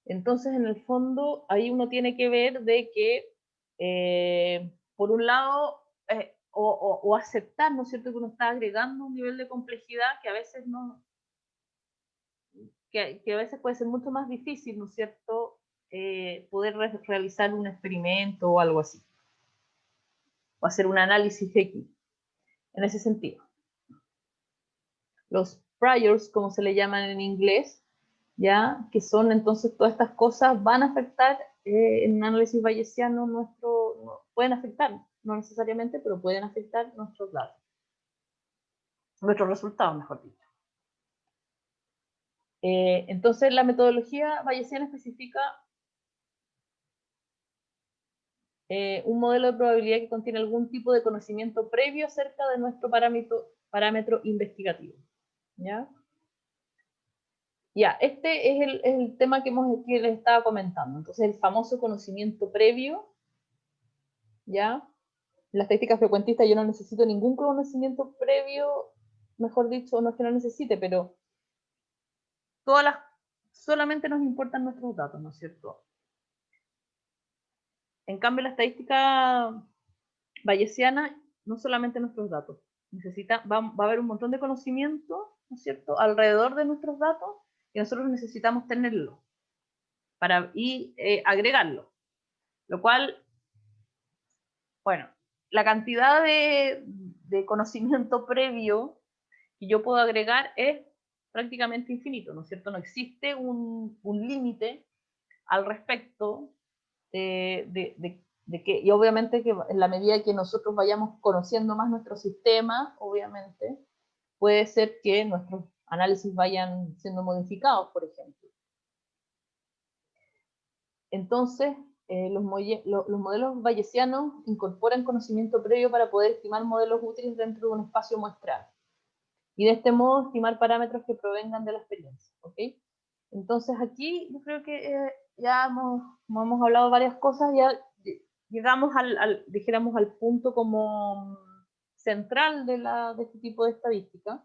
Entonces, en el fondo, ahí uno tiene que ver de que, por un lado, o aceptar, ¿no es cierto?, que uno está agregando un nivel de complejidad que a veces no, que a veces puede ser mucho más difícil, ¿no es cierto?, poder realizar un experimento o algo así, o hacer un análisis X, en ese sentido. Los priors, como se le llaman en inglés, ya, que son entonces todas estas cosas, van a afectar en un análisis bayesiano pueden afectar, no necesariamente, pero pueden afectar nuestros datos, nuestros resultados, mejor dicho. Entonces, la metodología bayesiana especifica un modelo de probabilidad que contiene algún tipo de conocimiento previo acerca de nuestro parámetro investigativo. ¿Ya? Ya, este es el tema que les estaba comentando. Entonces, el famoso conocimiento previo, ¿ya? En la estadística frecuentista yo no necesito ningún conocimiento previo, mejor dicho, no es que no necesite, pero solamente nos importan nuestros datos, ¿no es cierto? En cambio, la estadística bayesiana, no solamente nuestros datos, va a haber un montón de conocimiento, ¿no es cierto?, alrededor de nuestros datos, y nosotros necesitamos tenerlo y agregarlo, lo cual, bueno, la cantidad de conocimiento previo que yo puedo agregar es prácticamente infinito, ¿no es cierto? No existe un límite al respecto de que, y obviamente que en la medida que nosotros vayamos conociendo más nuestro sistema, obviamente, puede ser que nuestros análisis vayan siendo modificados, por ejemplo. Entonces, los modelos bayesianos incorporan conocimiento previo para poder estimar modelos útiles dentro de un espacio muestral. Y de este modo estimar parámetros que provengan de la experiencia. ¿Ok? Entonces aquí yo creo que ya hemos hablado varias cosas, ya llegamos dijéramos, al punto como central de este tipo de estadística.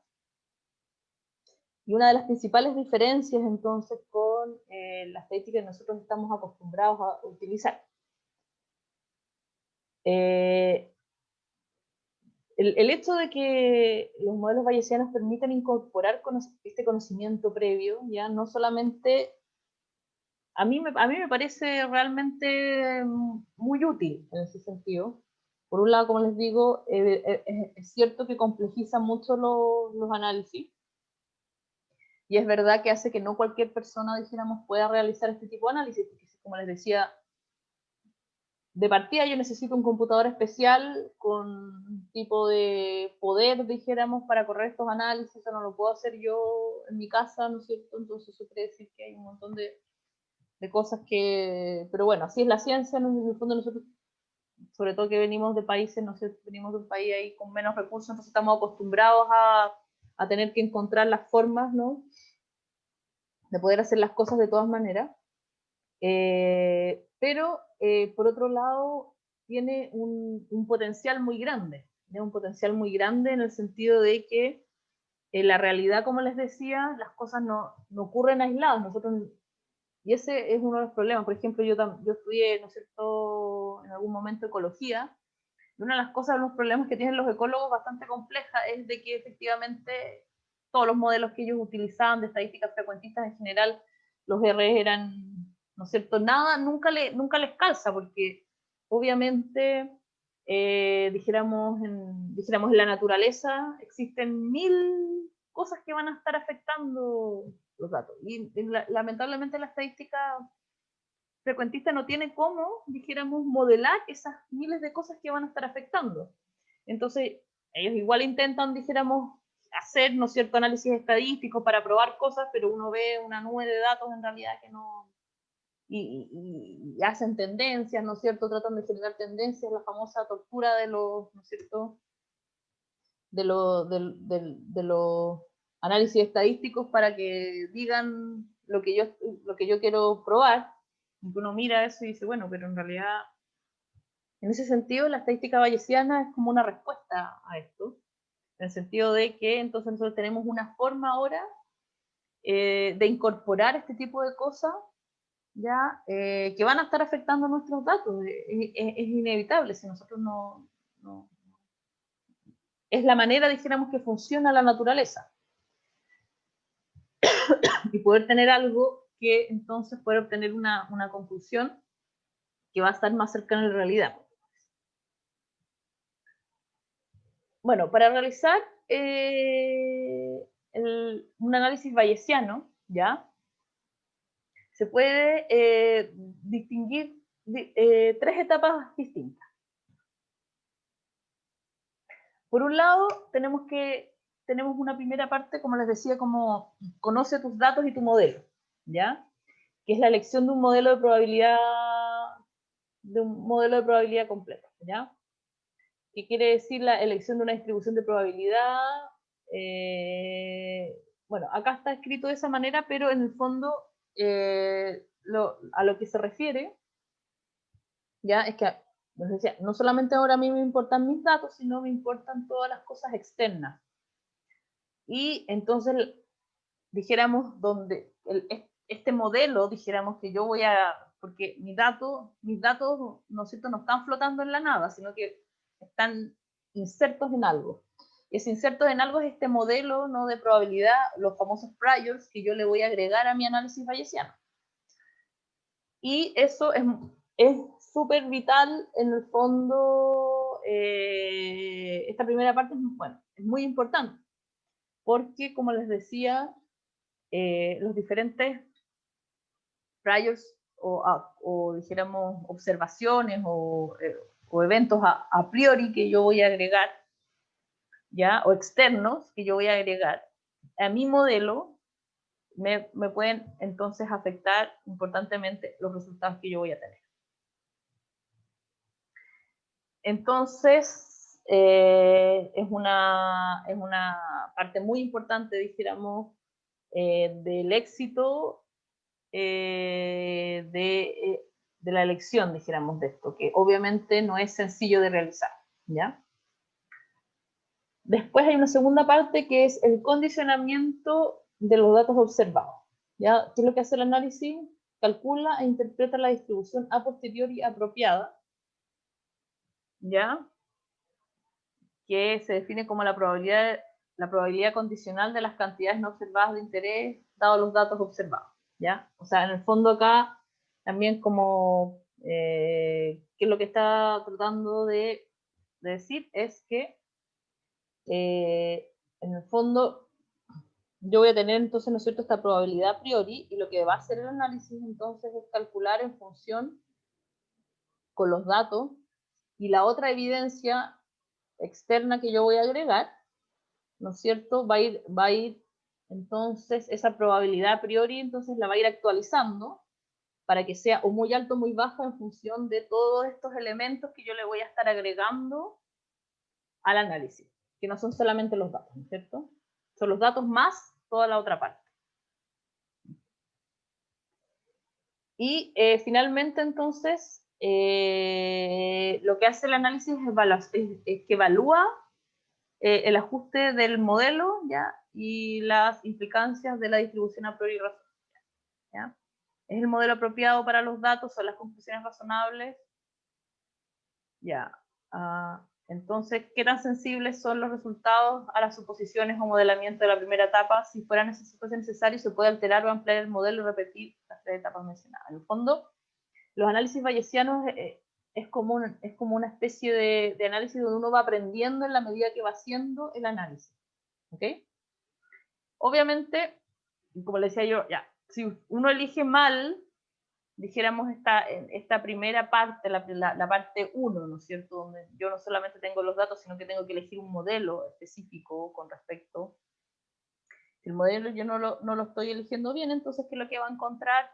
Y una de las principales diferencias entonces con la estadística que nosotros estamos acostumbrados a utilizar. El hecho de que los modelos bayesianos permitan incorporar este conocimiento previo, ya no solamente, a mí me parece realmente muy útil en ese sentido. Por un lado, como les digo, es cierto que complejiza mucho los análisis, y es verdad que hace que no cualquier persona, dijéramos, pueda realizar este tipo de análisis, porque como les decía, de partida yo necesito un computador especial con un tipo de poder, dijéramos, para correr estos análisis. Eso no lo puedo hacer yo en mi casa, ¿no es cierto? Entonces eso quiere decir que hay un montón de cosas que... Pero bueno, así es la ciencia, en el fondo nosotros sobre todo que venimos de países, no sé, venimos de un país ahí con menos recursos, entonces estamos acostumbrados a tener que encontrar las formas, ¿no?, de poder hacer las cosas de todas maneras. Pero por otro lado tiene un potencial muy grande, ¿no? Un potencial muy grande en el sentido de que en la realidad, como les decía, las cosas no ocurren aisladas. Y ese es uno de los problemas. Por ejemplo, yo estudié, ¿no es cierto?, en algún momento ecología, y una de las cosas, los problemas que tienen los ecólogos bastante compleja es de que efectivamente todos los modelos que ellos utilizaban de estadísticas frecuentistas en general, los R eran, ¿no es cierto?, nunca les calza, porque obviamente, dijéramos en la naturaleza existen 1000 cosas que van a estar afectando los datos. Y lamentablemente la estadística frecuentista no tiene cómo, dijéramos, modelar esas miles de cosas que van a estar afectando. Entonces, ellos igual intentan, dijéramos, hacer, ¿no es cierto?, análisis estadísticos para probar cosas, pero uno ve una nube de datos en realidad que no... Y hacen tendencias, ¿no es cierto?, tratan de generar tendencias, la famosa tortura de los, ¿no es cierto?, de los análisis estadísticos para que digan lo que yo quiero probar. Y uno mira eso y dice, bueno, pero en realidad, en ese sentido, la estadística bayesiana es como una respuesta a esto, en el sentido de que entonces nosotros tenemos una forma ahora de incorporar este tipo de cosas, ya, que van a estar afectando nuestros datos. Es inevitable, si nosotros no... Es la manera, dijéramos, que funciona la naturaleza. Y poder tener algo que entonces pueda obtener una conclusión que va a estar más cercana a la realidad. Bueno, para realizar un análisis bayesiano, ¿ya?, se puede distinguir tres etapas distintas. Por un lado, tenemos una primera parte, como les decía, como conoce tus datos y tu modelo, ¿ya?, que es la elección de un modelo de probabilidad completo, ¿ya? ¿Qué quiere decir la elección de una distribución de probabilidad? Bueno, acá está escrito de esa manera, pero en el fondo a lo que se refiere, ya, es que, les decía, no solamente ahora a mí me importan mis datos, sino me importan todas las cosas externas. Y entonces, dijéramos, donde este modelo, dijéramos que yo voy a, porque mis datos, ¿no es cierto?, no están flotando en la nada, sino que están insertos en algo. Ese insertos en algo es este modelo, ¿no?, de probabilidad, los famosos priors, que yo le voy a agregar a mi análisis bayesiano. Y eso es súper vital en el fondo. Esta primera parte, bueno, es muy importante, porque como les decía, los diferentes priors o dijéramos observaciones o eventos a priori que yo voy a agregar, ¿ya?, o externos que yo voy a agregar a mi modelo, me pueden entonces afectar importantemente los resultados que yo voy a tener. Entonces, es una parte muy importante, dijéramos, del éxito de la elección, dijéramos, de esto, que obviamente no es sencillo de realizar, ¿ya? Después hay una segunda parte que es el condicionamiento de los datos observados, ¿ya? ¿Qué es lo que hace el análisis? Calcula e interpreta la distribución a posteriori apropiada, ¿ya?, que se define como la probabilidad condicional de las cantidades no observadas de interés dados los datos observados, ¿ya? O sea, en el fondo acá también como, ¿qué es lo que está tratando de decir? Es que en el fondo yo voy a tener entonces, ¿no es cierto?, esta probabilidad a priori, y lo que va a hacer el análisis entonces es calcular en función con los datos y la otra evidencia externa que yo voy a agregar, ¿no es cierto?, va a ir entonces esa probabilidad a priori, entonces la va a ir actualizando para que sea o muy alto o muy bajo en función de todos estos elementos que yo le voy a estar agregando al análisis, que no son solamente los datos, ¿no es cierto? Son los datos más toda la otra parte. Y finalmente, entonces, lo que hace el análisis es que evalúa el ajuste del modelo, ¿ya? Y las implicancias de la distribución a priori razonable, ¿ya? ¿Es el modelo apropiado para los datos? ¿Son las conclusiones razonables? Ya. Entonces, ¿qué tan sensibles son los resultados a las suposiciones o modelamiento de la primera etapa? Si fuese necesario, se puede alterar o ampliar el modelo y repetir las 3 etapas mencionadas. En el fondo, los análisis bayesianos es como una especie de análisis donde uno va aprendiendo en la medida que va haciendo el análisis. ¿Ok? Obviamente, como le decía yo, ya, si uno elige mal, dijéramos esta primera parte, la parte 1, ¿no es cierto? Donde yo no solamente tengo los datos, sino que tengo que elegir un modelo específico con respecto. Si el modelo yo no lo estoy eligiendo bien, entonces, ¿qué es lo que va a encontrar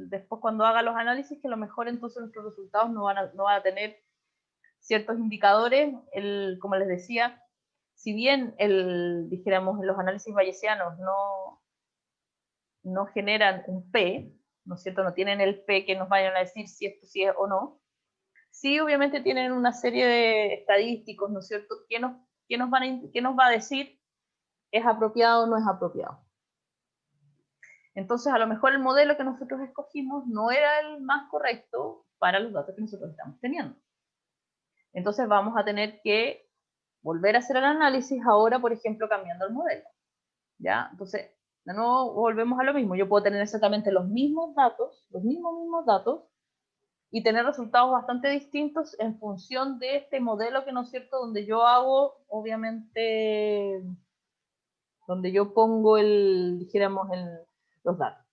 después cuando haga los análisis? Que a lo mejor entonces nuestros resultados no van a tener ciertos indicadores. Como les decía, si bien dijéramos, los análisis bayesianos no generan un P, ¿no es cierto? No tienen el P que nos vayan a decir si esto sí es o no. Sí, obviamente tienen una serie de estadísticos, ¿no es cierto? ¿Qué nos va a decir es apropiado o no es apropiado? Entonces, a lo mejor el modelo que nosotros escogimos no era el más correcto para los datos que nosotros estamos teniendo. Entonces, vamos a tener que volver a hacer el análisis ahora, por ejemplo, cambiando el modelo. ¿Ya? Entonces, de nuevo volvemos a lo mismo. Yo puedo tener exactamente los mismos datos, y tener resultados bastante distintos en función de este modelo que, ¿no es cierto?, donde yo hago, obviamente, donde yo pongo dijéramos, los datos.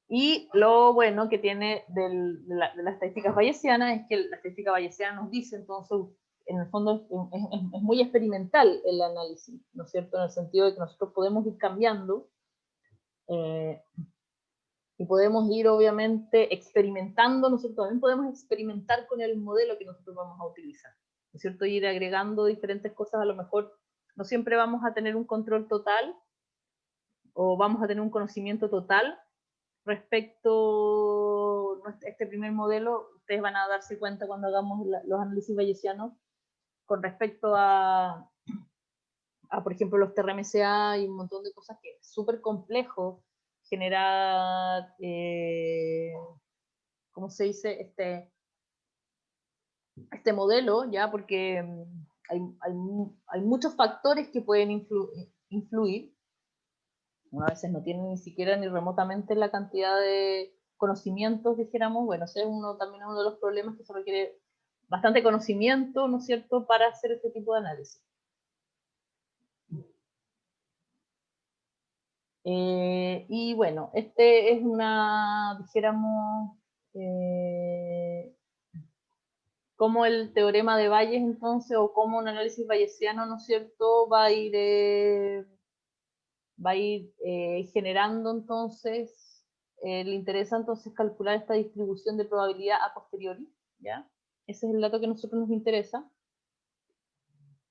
Y lo bueno que tiene de las estadísticas bayesianas es que la estadística bayesiana nos dice, entonces, en el fondo es muy experimental el análisis, ¿no es cierto?, en el sentido de que nosotros podemos ir cambiando y podemos ir, obviamente, experimentando. Nosotros también podemos experimentar con el modelo que nosotros vamos a utilizar, ¿no es cierto?, ir agregando diferentes cosas. A lo mejor no siempre vamos a tener un control total o vamos a tener un conocimiento total respecto a este primer modelo. Ustedes van a darse cuenta cuando hagamos los análisis bayesianos con respecto por ejemplo, los TRMCA y un montón de cosas que es súper complejo generar, ¿cómo se dice? Este modelo, ¿ya? Porque hay muchos factores que pueden influir. Uno a veces no tiene ni siquiera ni remotamente la cantidad de conocimientos, dijéramos. Bueno, ese es también uno de los problemas, que se requiere bastante conocimiento, ¿no es cierto?, para hacer este tipo de análisis. Y bueno, este es dijéramos, como el teorema de Bayes, entonces, o como un análisis bayesiano, ¿no es cierto?, va a ir generando, entonces, le interesa entonces calcular esta distribución de probabilidad a posteriori, ¿ya? Ese es el dato que a nosotros nos interesa.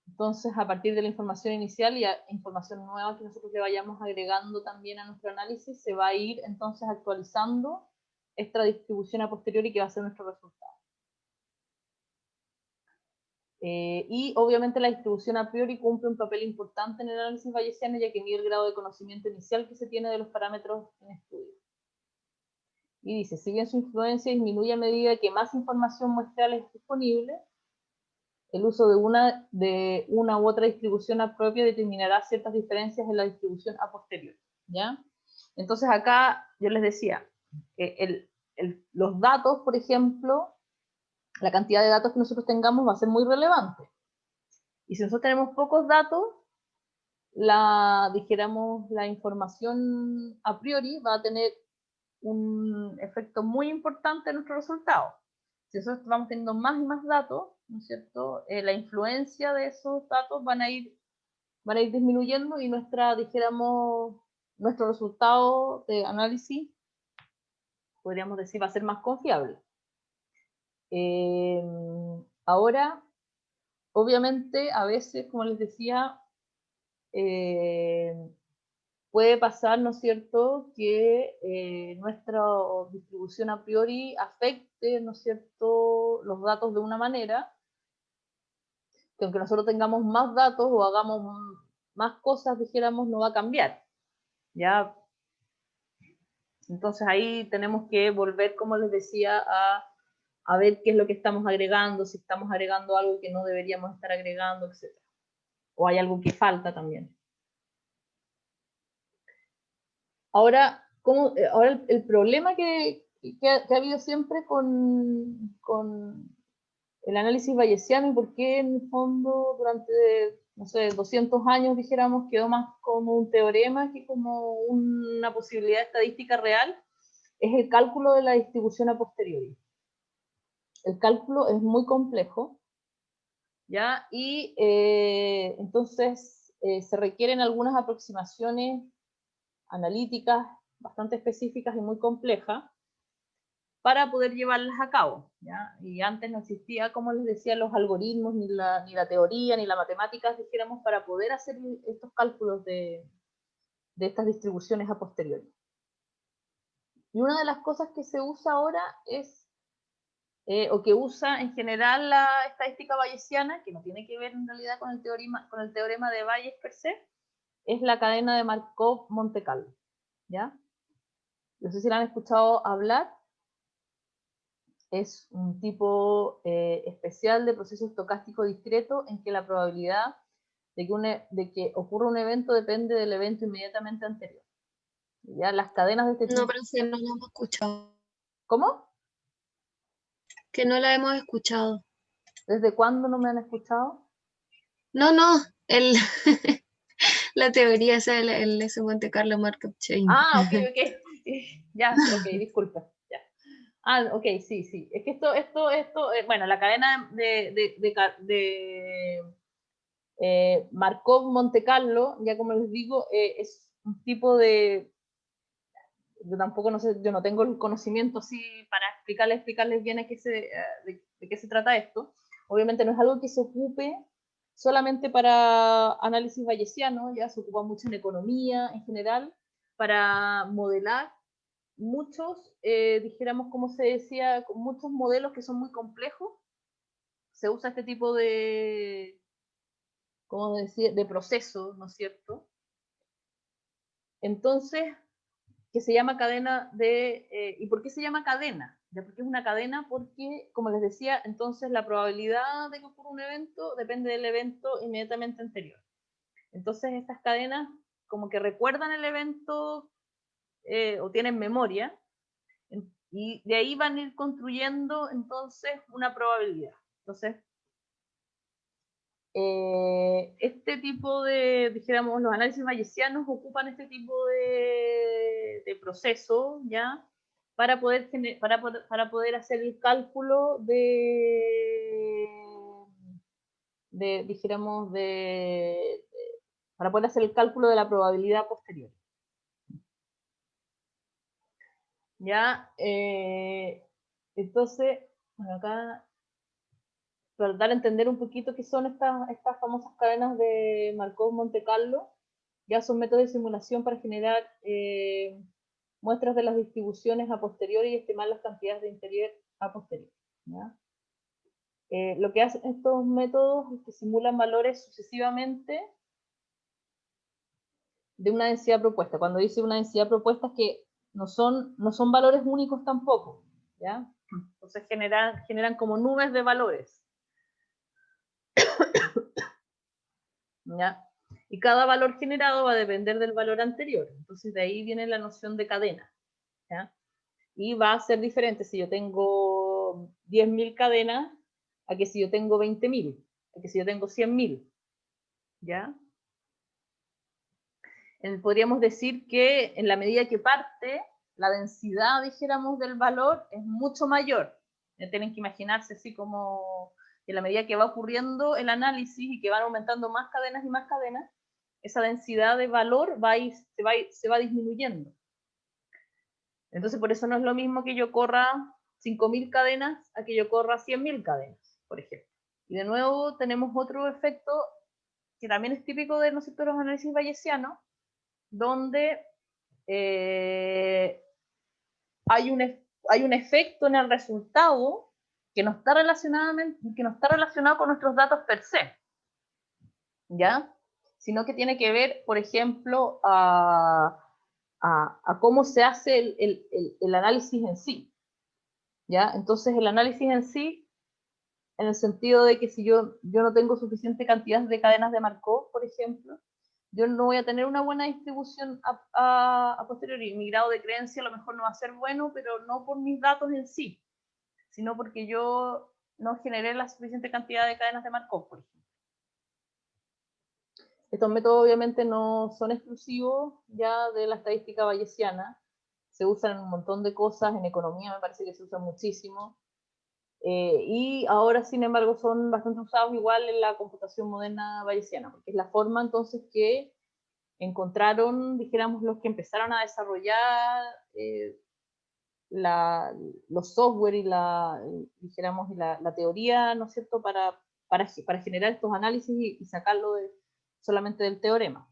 Entonces, a partir de la información inicial y información nueva que nosotros le vayamos agregando también a nuestro análisis, se va a ir entonces actualizando esta distribución a posteriori que va a ser nuestro resultado. Y obviamente la distribución a priori cumple un papel importante en el análisis bayesiano, ya que mide el grado de conocimiento inicial que se tiene de los parámetros en estudio. Y dice, si bien su influencia disminuye a medida que más información muestral es disponible, el uso de una u otra distribución a propia determinará ciertas diferencias en la distribución a posteriori, ¿ya? Entonces acá yo les decía, los datos, por ejemplo, la cantidad de datos que nosotros tengamos va a ser muy relevante. Y si nosotros tenemos pocos datos, dijéramos, la información a priori va a tener un efecto muy importante en nuestro resultado. Si nosotros vamos teniendo más y más datos, ¿no es cierto?, la influencia de esos datos van a ir disminuyendo, y dijéramos, nuestro resultado de análisis podríamos decir, va a ser más confiable. Ahora, obviamente, a veces, como les decía, puede pasar, ¿no es cierto?, que nuestra distribución a priori afecte, ¿no es cierto?, los datos de una manera, que aunque nosotros tengamos más datos o hagamos más cosas, dijéramos, no va a cambiar, ¿ya? Entonces ahí tenemos que volver, como les decía, a ver qué es lo que estamos agregando, si estamos agregando algo que no deberíamos estar agregando, etc. O hay algo que falta también. Ahora, ahora el problema que ha habido siempre con el análisis bayesiano y por qué en el fondo durante, no sé, 200 años, dijéramos, quedó más como un teorema que como una posibilidad estadística real, es el cálculo de la distribución a posteriori. El cálculo es muy complejo, ¿ya? Y entonces se requieren algunas aproximaciones analíticas bastante específicas y muy complejas para poder llevarlas a cabo, ¿ya? Y antes no existía, como les decía, los algoritmos, ni la teoría, ni la matemática, dijéramos, para poder hacer estos cálculos de estas distribuciones a posteriori. Y una de las cosas que se usa ahora es, o que usa en general la estadística bayesiana, que no tiene que ver en realidad con el teorema de Bayes per se, es la cadena de Markov-Monte Carlo, ¿ya? No sé si la han escuchado hablar. Es un tipo especial de proceso estocástico discreto en que la probabilidad de que ocurra un evento depende del evento inmediatamente anterior. Ya las cadenas de este tipo... No, pero sí, no la hemos escuchado. ¿Cómo? Que no la hemos escuchado. ¿Desde cuándo no me han escuchado? No, la teoría esa el S. Monte Carlo Markov Chain. Ah, ok. Ya, ok, disculpa. Ya. Ah, ok, sí. Es que bueno, la cadena de Markov Monte Carlo, ya como les digo, es un tipo de... Yo tampoco no sé, yo no tengo el conocimiento así para explicarles bien de qué se trata esto. Obviamente no es algo que se ocupe solamente para análisis bayesiano, ya se ocupa mucho en economía en general, para modelar muchos, dijéramos, como se decía, con muchos modelos que son muy complejos. Se usa este tipo de, ¿cómo decir?, de proceso, ¿no es cierto? Entonces, que se llama cadena de... ¿Y por qué se llama cadena? ¿Ya? Porque es una cadena porque, como les decía, entonces la probabilidad de que ocurra un evento depende del evento inmediatamente anterior. Entonces estas cadenas como que recuerdan el evento o tienen memoria y de ahí van a ir construyendo entonces una probabilidad. Entonces, este tipo de, dijéramos, los análisis bayesianos ocupan este tipo de proceso, ¿ya? Para poder hacer el cálculo dijéramos, para poder hacer el cálculo de la probabilidad posterior. ¿Ya? Entonces, bueno, acá para dar a entender un poquito qué son estas famosas cadenas de Markov-Monte Carlo, ya son métodos de simulación para generar muestras de las distribuciones a posteriori y estimar las cantidades de interior a posteriori. ¿Ya? Lo que hacen estos métodos es que simulan valores sucesivamente de una densidad propuesta. Cuando dice una densidad propuesta es que no son valores únicos tampoco, ¿ya? Entonces generan como nubes de valores. ¿Ya? Y cada valor generado va a depender del valor anterior. Entonces de ahí viene la noción de cadena. ¿Ya? Y va a ser diferente si yo tengo 10.000 cadenas a que si yo tengo 20.000, a que si yo tengo 100.000. ¿Ya? Podríamos decir que en la medida que parte, la densidad, dijéramos, del valor es mucho mayor. Tienen que imaginarse así como que en la medida que va ocurriendo el análisis y que van aumentando más cadenas y más cadenas, esa densidad de valor se va disminuyendo. Entonces, por eso no es lo mismo que yo corra 5.000 cadenas a que yo corra 100.000 cadenas, por ejemplo. Y de nuevo tenemos otro efecto que también es típico de nosotros los análisis bayesianos, donde hay un efecto en el resultado que no está relacionado con nuestros datos per se, ¿ya? Sino que tiene que ver, por ejemplo, a cómo se hace el análisis en sí, ¿ya? Entonces, el análisis en sí, en el sentido de que si yo no tengo suficiente cantidad de cadenas de Markov, por ejemplo, yo no voy a tener una buena distribución a posteriori. Mi grado de creencia a lo mejor no va a ser bueno, pero no por mis datos en sí, sino porque yo no generé la suficiente cantidad de cadenas de Markov, por ejemplo. Estos métodos obviamente no son exclusivos ya de la estadística bayesiana, se usan en un montón de cosas, en economía me parece que se usan muchísimo, y ahora sin embargo son bastante usados igual en la computación moderna bayesiana, porque es la forma entonces que encontraron, dijéramos, los que empezaron a desarrollar los software y dijéramos, y la teoría, ¿no es cierto?, para generar estos análisis y sacarlo solamente del teorema.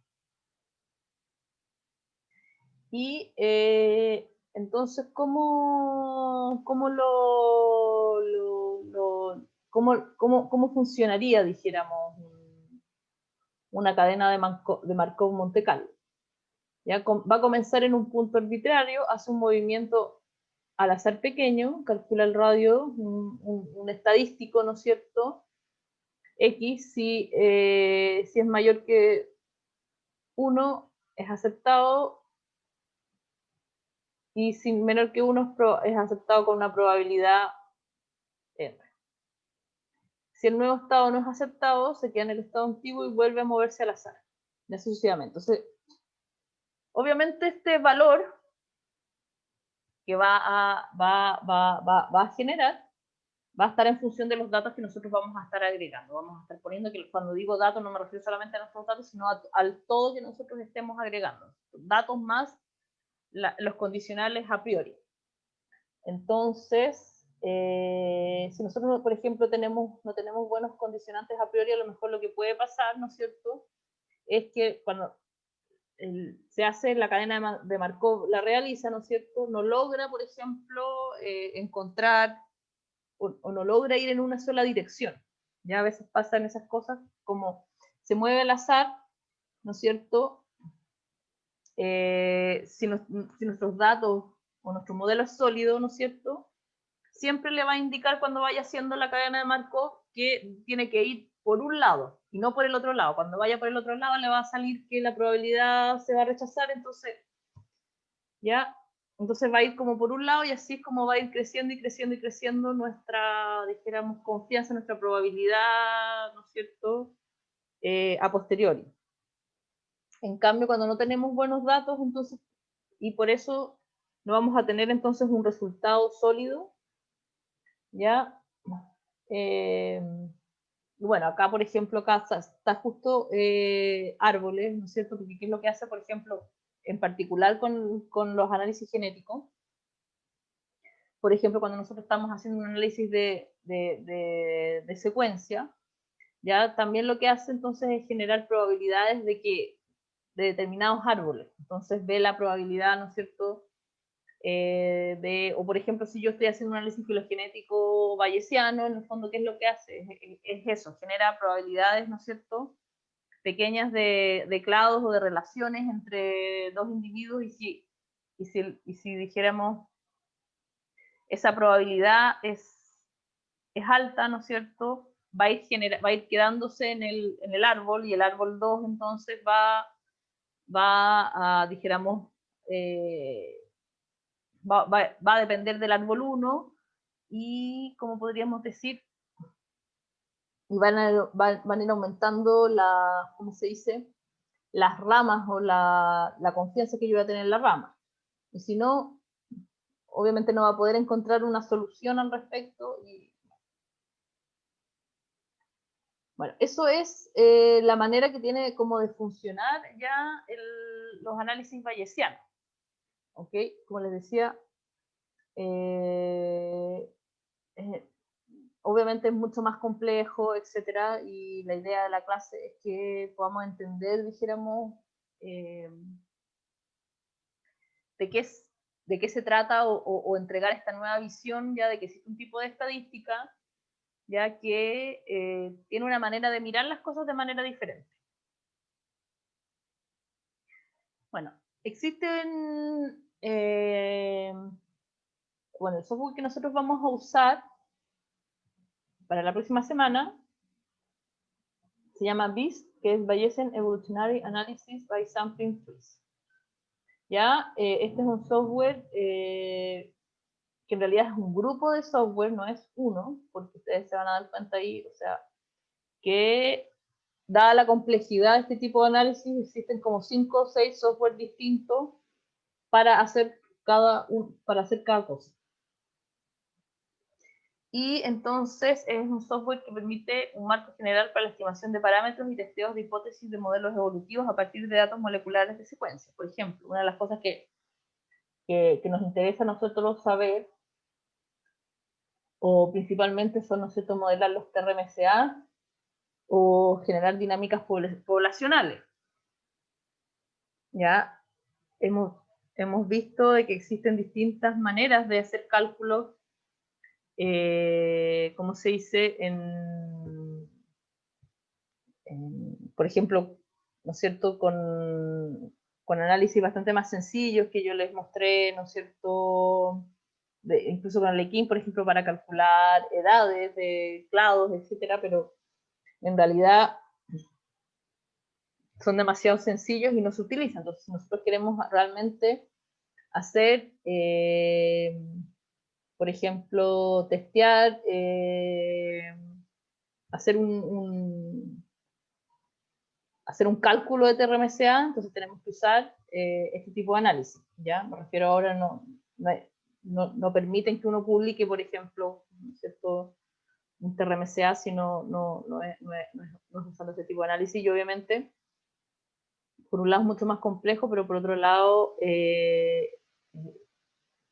Y entonces, ¿cómo funcionaría, dijéramos, una cadena de Markov Monte Carlo? ¿Ya? Va a comenzar en un punto arbitrario, hace un movimiento al azar pequeño, calcula el radio, un estadístico, ¿no es cierto?, X, si es mayor que 1 es aceptado, y si menor que 1 es aceptado con una probabilidad n. Si el nuevo estado no es aceptado, se queda en el estado antiguo y vuelve a moverse al azar, y así sucesivamente. Entonces, obviamente este valor que va a generar va a estar en función de los datos que nosotros vamos a estar agregando. Vamos a estar poniendo que cuando digo datos no me refiero solamente a nuestros datos, sino al todo que nosotros estemos agregando. Datos más los condicionales a priori. Entonces, si nosotros, por ejemplo, no tenemos buenos condicionantes a priori, a lo mejor lo que puede pasar, ¿no es cierto?, es que cuando se hace la cadena de Markov, la realiza, ¿no es cierto?, no logra, por ejemplo, encontrar o no logra ir en una sola dirección. Ya a veces pasan esas cosas, como se mueve al azar, ¿no es cierto? Si nuestros datos o nuestro modelo es sólido, ¿no es cierto?, siempre le va a indicar cuando vaya haciendo la cadena de Markov que tiene que ir por un lado y no por el otro lado. Cuando vaya por el otro lado le va a salir que la probabilidad se va a rechazar, entonces ya, entonces va a ir como por un lado y así es como va a ir creciendo y creciendo y creciendo nuestra, dijéramos, confianza, nuestra probabilidad, ¿no es cierto?, a posteriori. En cambio, cuando no tenemos buenos datos, entonces, y por eso no vamos a tener entonces un resultado sólido, ¿ya? Bueno, acá, por ejemplo, acá está justo árboles, ¿no es cierto? Porque ¿qué es lo que hace, por ejemplo, en particular con los análisis genéticos? Por ejemplo, cuando nosotros estamos haciendo un análisis de secuencia, ya también lo que hace entonces es generar probabilidades de determinados árboles. Entonces ve la probabilidad, ¿no es cierto?, o por ejemplo, si yo estoy haciendo un análisis filogenético bayesiano, en el fondo, ¿qué es lo que hace? Es eso, genera probabilidades, ¿no es cierto?, pequeñas de clados o de relaciones entre dos individuos, y si dijéramos, esa probabilidad es alta, ¿no es cierto?, va a ir quedándose en el árbol, y el árbol 2 entonces va a, dijéramos, va a depender del árbol 1, y como podríamos decir, van a ir aumentando ¿cómo se dice?, las ramas o la confianza que yo voy a tener en la rama. Y si no, obviamente no va a poder encontrar una solución al respecto. Bueno, eso es la manera que tiene como de funcionar ya los análisis bayesianos. ¿Ok? Como les decía, Obviamente es mucho más complejo, etcétera, y la idea de la clase es que podamos entender, dijéramos, de qué se trata o entregar esta nueva visión ya de que existe un tipo de estadística ya que tiene una manera de mirar las cosas de manera diferente. Bueno, existen, bueno, el software que nosotros vamos a usar para la próxima semana se llama BEAST, que es Bayesian Evolutionary Analysis by Sampling Trees. ¿Ya? Este es un software que en realidad es un grupo de software, no es uno, porque ustedes se van a dar cuenta ahí, o sea, que dada la complejidad de este tipo de análisis, existen como 5 o 6 software distintos para hacer cada cosa. Y entonces es un software que permite un marco general para la estimación de parámetros y testeos de hipótesis de modelos evolutivos a partir de datos moleculares de secuencia. Por ejemplo, una de las cosas que nos interesa a nosotros saber, o principalmente son, ¿no es cierto?, modelar los TRMCA o generar dinámicas poblacionales. Ya hemos visto de que existen distintas maneras de hacer cálculos, ¿cómo se dice? Por ejemplo, ¿no es cierto?, con análisis bastante más sencillos que yo les mostré, ¿no es cierto?, incluso con Alequín, por ejemplo, para calcular edades de clados, etcétera, pero en realidad son demasiado sencillos y no se utilizan. Entonces, si nosotros queremos realmente hacer, por ejemplo, testear, hacer hacer un cálculo de TRMCA, entonces tenemos que usar este tipo de análisis, ¿ya? Me refiero ahora, no permiten que uno publique, por ejemplo, ¿cierto?, un TRMCA si no es usando este tipo de análisis, y obviamente, por un lado es mucho más complejo, pero por otro lado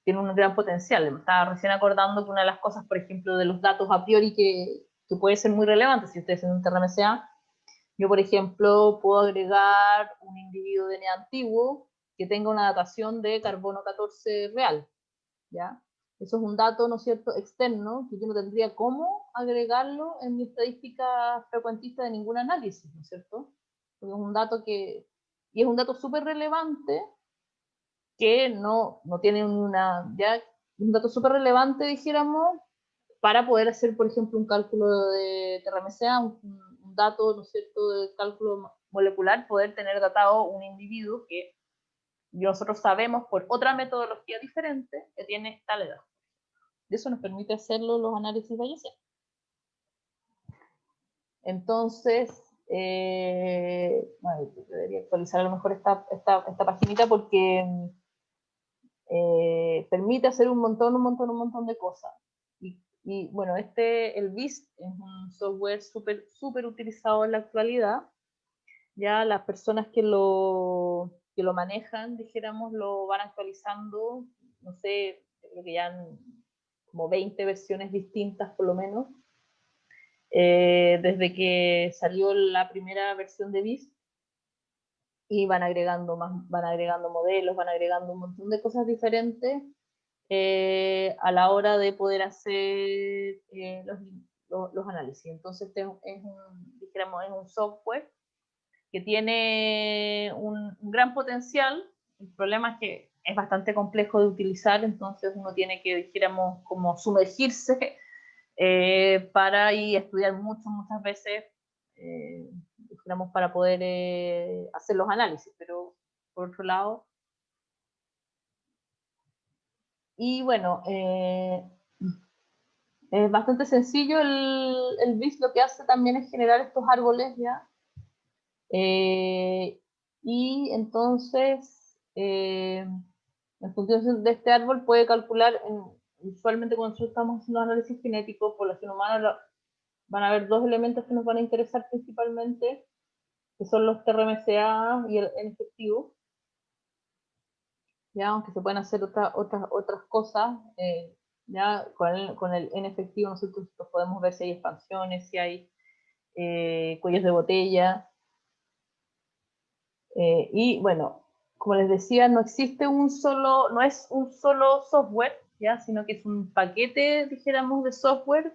tiene un gran potencial. Me estaba recién acordando que una de las cosas, por ejemplo, de los datos a priori que puede ser muy relevante si ustedes hacen un TRMCA, yo, por ejemplo, puedo agregar un individuo de DNA antiguo que tenga una datación de carbono 14 real, ¿ya? Eso es un dato, ¿no es cierto?, externo, que yo no tendría cómo agregarlo en mi estadística frecuentista de ningún análisis, ¿no es cierto? Porque es un dato y es un dato súper relevante que no tiene ya, un dato súper relevante, dijéramos, para poder hacer, por ejemplo, un cálculo de TRMCA, un dato, ¿no es cierto?, de cálculo molecular, poder tener datado un individuo que nosotros sabemos por otra metodología diferente que tiene tal edad. Y eso nos permite hacerlo los análisis bayesianos. Entonces, bueno, debería actualizar a lo mejor esta paginita porque permite hacer un montón de cosas. Y bueno, el BEAST es un software súper utilizado en la actualidad. Ya las personas que lo manejan, dijéramos, lo van actualizando, no sé, creo que ya han como 20 versiones distintas por lo menos, desde que salió la primera versión de BEAST, y van agregando modelos, van agregando un montón de cosas diferentes a la hora de poder hacer los análisis. Entonces es un software que tiene un gran potencial. El problema es que es bastante complejo de utilizar, entonces uno tiene que, dijéramos, como sumergirse para ahí estudiar muchas veces, dijéramos, para poder hacer los análisis. Pero por otro lado, y bueno, es bastante sencillo. El BIS lo que hace también es generar estos árboles, ¿ya? Y entonces, en función de este árbol, puede calcular, usualmente cuando nosotros estamos haciendo análisis genético, población humana, van a haber dos elementos que nos van a interesar principalmente, que son los TRMCA y el efectivo. ya, aunque se pueden hacer otras cosas, ya con el en efectivo nosotros podemos ver si hay expansiones, si hay cuellos de botella, y bueno, como les decía, no existe no es un solo software, ya, sino que es un paquete, dijéramos, de software,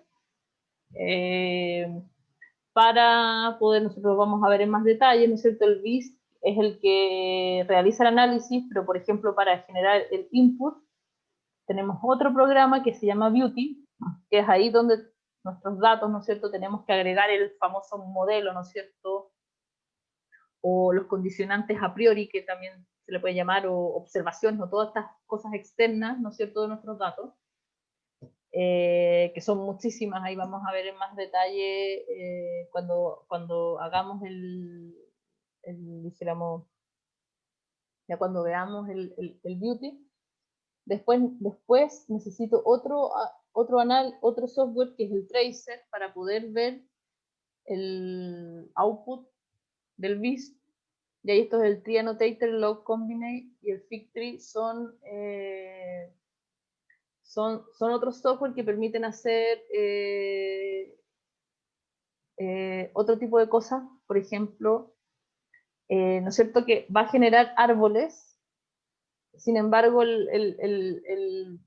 para poder, nosotros vamos a ver en más detalle, ¿no es cierto? El BIS es el que realiza el análisis, pero por ejemplo para generar el input tenemos otro programa que se llama Beauty, que es ahí donde nuestros datos, ¿no es cierto? Tenemos que agregar el famoso modelo, ¿no es cierto? O los condicionantes a priori, que también se le puede llamar, o observaciones, o todas estas cosas externas, ¿no es cierto?, de nuestros datos, que son muchísimas, ahí vamos a ver en más detalle cuando hagamos dijéramos, ya cuando veamos el beauty. Después necesito otro software que es el tracer para poder ver el output del BIS. Y ahí esto es el Tree Annotator, Log Combinate y el Figtree son otros software que permiten hacer otro tipo de cosas. Por ejemplo, ¿no es cierto?, que va a generar árboles. Sin embargo, el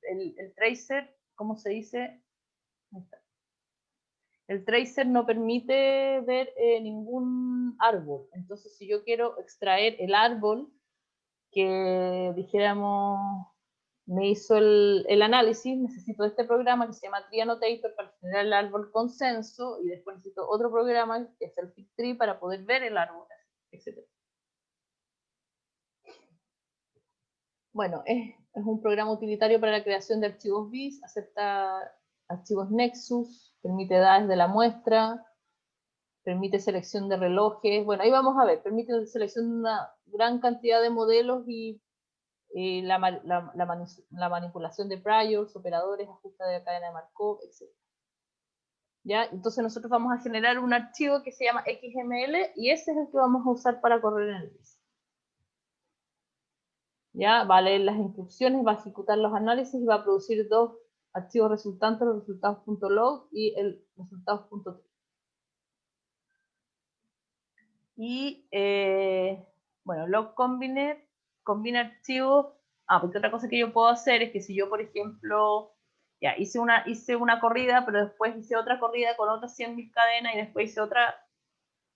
tracer, ¿cómo se dice? El tracer no permite ver ningún árbol. Entonces, si yo quiero extraer el árbol que, dijéramos, me hizo el análisis, necesito este programa que se llama Tree Annotator para generar el árbol consenso, y después necesito otro programa que es el Figtree para poder ver el árbol, etc. Bueno, es un programa utilitario para la creación de archivos BIS, acepta archivos Nexus, permite edades de la muestra, permite selección de relojes. Bueno, ahí vamos a ver, permite selección de una gran cantidad de modelos y la manipulación de priors, operadores, ajuste de cadena de Markov, etc. ¿Ya? Entonces nosotros vamos a generar un archivo que se llama XML y ese es el que vamos a usar para correr en el BIS. ¿Ya? Va a leer las instrucciones, va a ejecutar los análisis y va a producir dos archivos resultantes, los resultados.log y el resultados.tree. Y bueno, log combina archivos. Porque otra cosa que yo puedo hacer es que si yo, por ejemplo, ya hice una corrida, pero después hice otra corrida con otras 100.000 cadenas y después hice otra,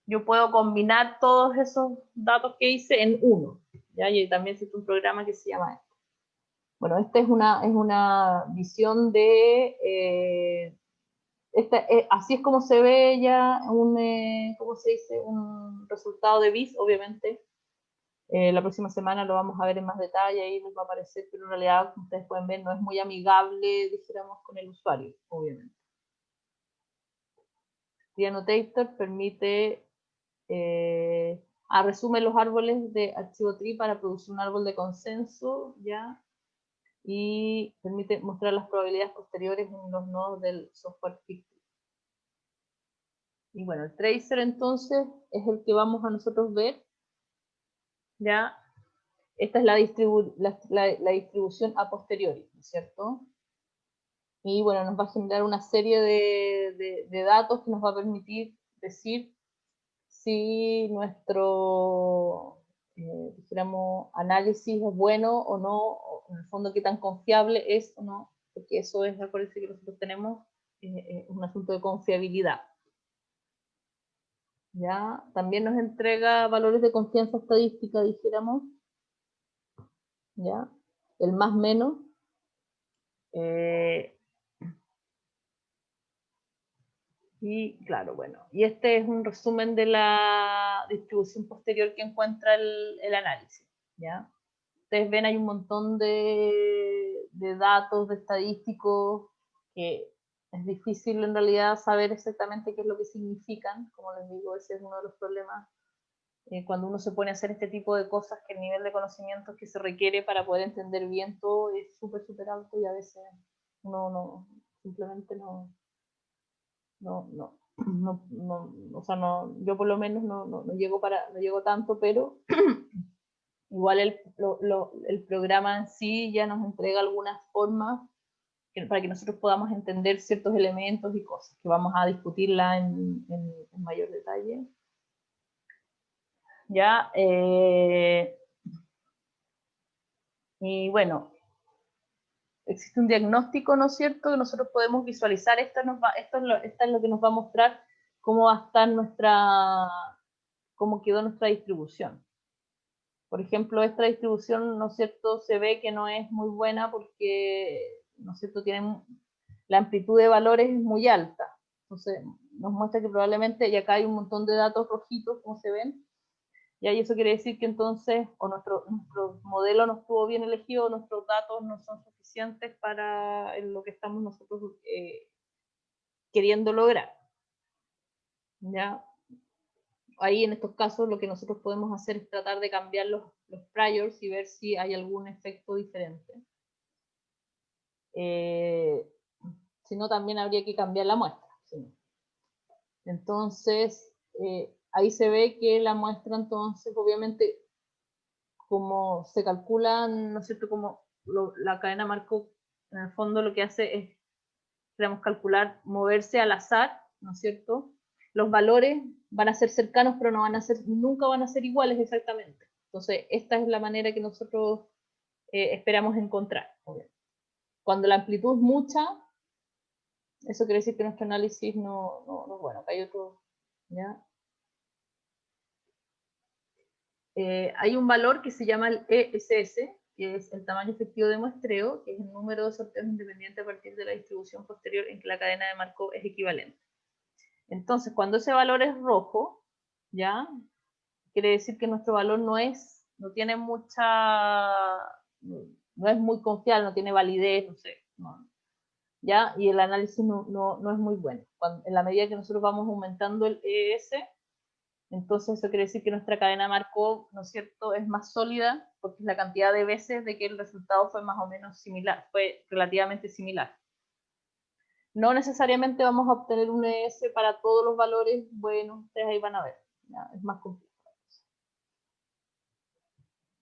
yo puedo combinar todos esos datos que hice en uno. ¿Ya? Y también existe un programa que se llama esto. Bueno, esta es una visión de así es como se ve ya ¿cómo se dice? Un resultado de BIS, obviamente. La próxima semana lo vamos a ver en más detalle, ahí les va a aparecer, pero en realidad, como ustedes pueden ver, no es muy amigable, dijéramos, con el usuario, obviamente. Tree Annotator permite, resume los árboles de archivo tree para producir un árbol de consenso, ¿ya? Y permite mostrar las probabilidades posteriores en los nodos del software Figtree. Y bueno, el tracer entonces es el que vamos a nosotros ver, ¿ya? Esta es la distribución a posteriori, ¿no es cierto? Y bueno, nos va a generar una serie de datos que nos va a permitir decir si nuestro, dijéramos, análisis es bueno o no, o en el fondo qué tan confiable es o no, porque eso es, acuérdense que nosotros tenemos un asunto de confiabilidad. ¿Ya? También nos entrega valores de confianza estadística, dijéramos, ¿ya? El más menos. Y claro, bueno, y este es un resumen de la distribución posterior que encuentra el análisis, ¿ya? Ustedes ven, hay un montón de datos, de estadísticos, que es difícil en realidad saber exactamente qué es lo que significan. Como les digo, ese es uno de los problemas cuando uno se pone a hacer este tipo de cosas, que el nivel de conocimientos que se requiere para poder entender bien todo es súper, súper alto, y a veces uno simplemente no, o sea, no, yo por lo menos no llego tanto, pero igual el programa en sí ya nos entrega algunas formas para que nosotros podamos entender ciertos elementos y cosas, que vamos a discutirla en mayor detalle. Ya, y bueno, existe un diagnóstico, ¿no es cierto?, que nosotros podemos visualizar. Esta es lo que nos va a mostrar cómo va a estar cómo quedó nuestra distribución. Por ejemplo, esta distribución, ¿no es cierto?, se ve que no es muy buena porque, ¿no es cierto?, la amplitud de valores es muy alta. Entonces, nos muestra que probablemente, y acá hay un montón de datos rojitos, como se ven, y ahí eso quiere decir que entonces o nuestro modelo no estuvo bien elegido, o nuestros datos no son suficientes para lo que estamos nosotros queriendo lograr. ¿Ya? Ahí en estos casos lo que nosotros podemos hacer es tratar de cambiar los priors y ver si hay algún efecto diferente. Si no, también habría que cambiar la muestra. ¿Sí? Entonces, ahí se ve que la muestra, entonces, obviamente, como se calculan, ¿no es cierto?, como la cadena Markov, en el fondo lo que hace es, queremos calcular, moverse al azar, ¿no es cierto? Los valores van a ser cercanos, pero nunca van a ser iguales exactamente. Entonces, esta es la manera que nosotros esperamos encontrar. Cuando la amplitud es mucha, eso quiere decir que nuestro análisis no es bueno. Acá hay otro, ¿ya? Hay un valor que se llama el ESS, que es el tamaño efectivo de muestreo, que es el número de sorteos independientes a partir de la distribución posterior en que la cadena de Markov es equivalente. Entonces, cuando ese valor es rojo, ¿ya?, quiere decir que nuestro valor no es muy confiable, no tiene validez, no sé, ¿no? ¿Ya? Y el análisis no es muy bueno. En la medida que nosotros vamos aumentando el ES, entonces eso quiere decir que nuestra cadena Markov, ¿no es cierto?, es más sólida, porque es la cantidad de veces de que el resultado fue más o menos similar, fue relativamente similar. No necesariamente vamos a obtener un ES para todos los valores, bueno, ustedes ahí van a ver, ¿ya? Es más complejo.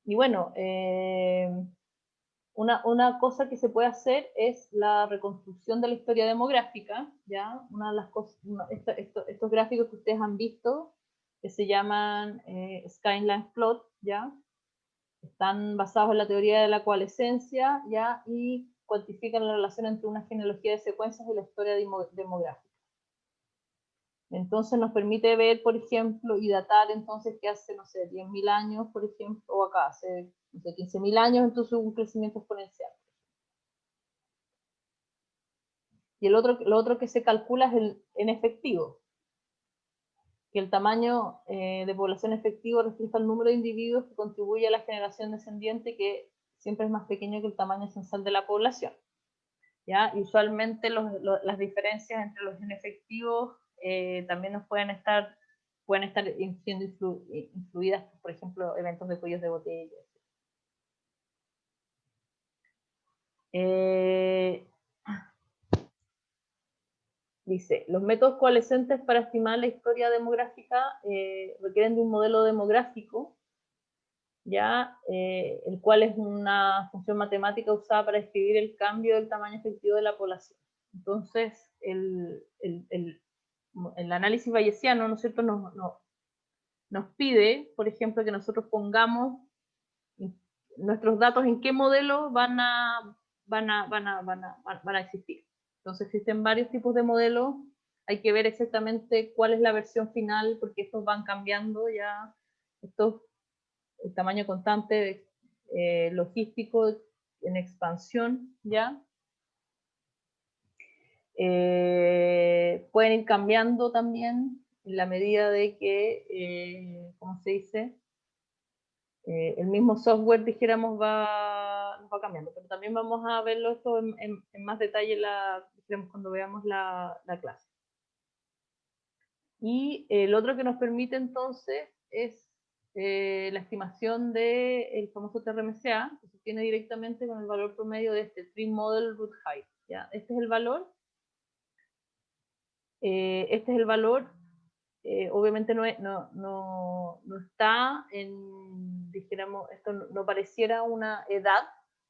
Y bueno, una cosa que se puede hacer es la reconstrucción de la historia demográfica, ¿ya? Una de las cosas, estos gráficos que ustedes han visto, que se llaman Skyline Plot, ¿ya? Están basados en la teoría de la coalescencia, ¿ya? Y cuantifican la relación entre una genealogía de secuencias y la historia demográfica. Entonces nos permite ver, por ejemplo, y datar entonces que hace, no sé, 10.000 años, por ejemplo, o acá hace, no sé, 15.000 años, entonces hubo un crecimiento exponencial. Y lo otro que se calcula es en efectivo, que el tamaño de población efectivo refleja el número de individuos que contribuye a la generación descendiente, que siempre es más pequeño que el tamaño censal de la población. ¿Ya? Y usualmente las diferencias entre los inefectivos también nos pueden estar siendo influidas, por ejemplo, eventos de cuellos de botella. Dice, los métodos coalescentes para estimar la historia demográfica requieren de un modelo demográfico, ¿ya? El cual es una función matemática usada para describir el cambio del tamaño efectivo de la población. Entonces, el análisis bayesiano, ¿no es cierto?, nos pide, por ejemplo, que nosotros pongamos nuestros datos en qué modelo van a existir. Entonces existen varios tipos de modelos, hay que ver exactamente cuál es la versión final, porque estos van cambiando ya, el tamaño constante logístico en expansión, ¿ya? Pueden ir cambiando también en la medida de que, ¿cómo se dice? El mismo software, dijéramos, nos va cambiando, pero también vamos a verlo esto en más detalle cuando veamos la clase. Y el otro que nos permite entonces es la estimación del famoso TRMCA, que se obtiene directamente con el valor promedio de este Tree Model Root Height. ¿Ya? Este es el valor obviamente no está en, dijéramos, esto no pareciera una edad,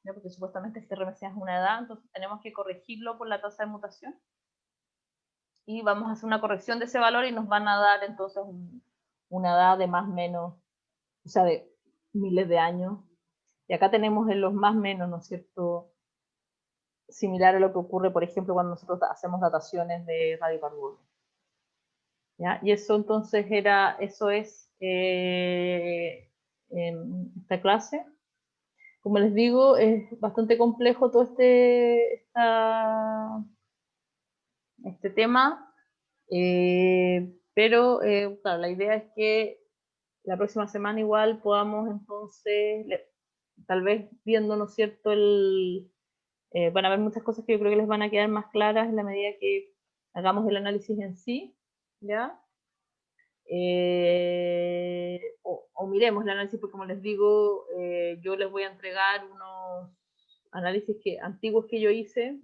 ¿no? Porque supuestamente este RMC es una edad, entonces tenemos que corregirlo por la tasa de mutación. Y vamos a hacer una corrección de ese valor y nos van a dar entonces una edad de más o menos, o sea, de miles de años. Y acá tenemos en los más o menos, ¿no es cierto?, similar a lo que ocurre, por ejemplo, cuando nosotros hacemos dataciones de radiocarbonos. ¿Ya? Y eso entonces eso es en esta clase. Como les digo, es bastante complejo todo este tema, pero claro, la idea es que la próxima semana igual podamos entonces, tal vez viendo, ¿no es cierto?, van a haber muchas cosas que yo creo que les van a quedar más claras en la medida que hagamos el análisis en sí, ¿ya? O miremos el análisis, porque como les digo, yo les voy a entregar unos análisis antiguos que yo hice,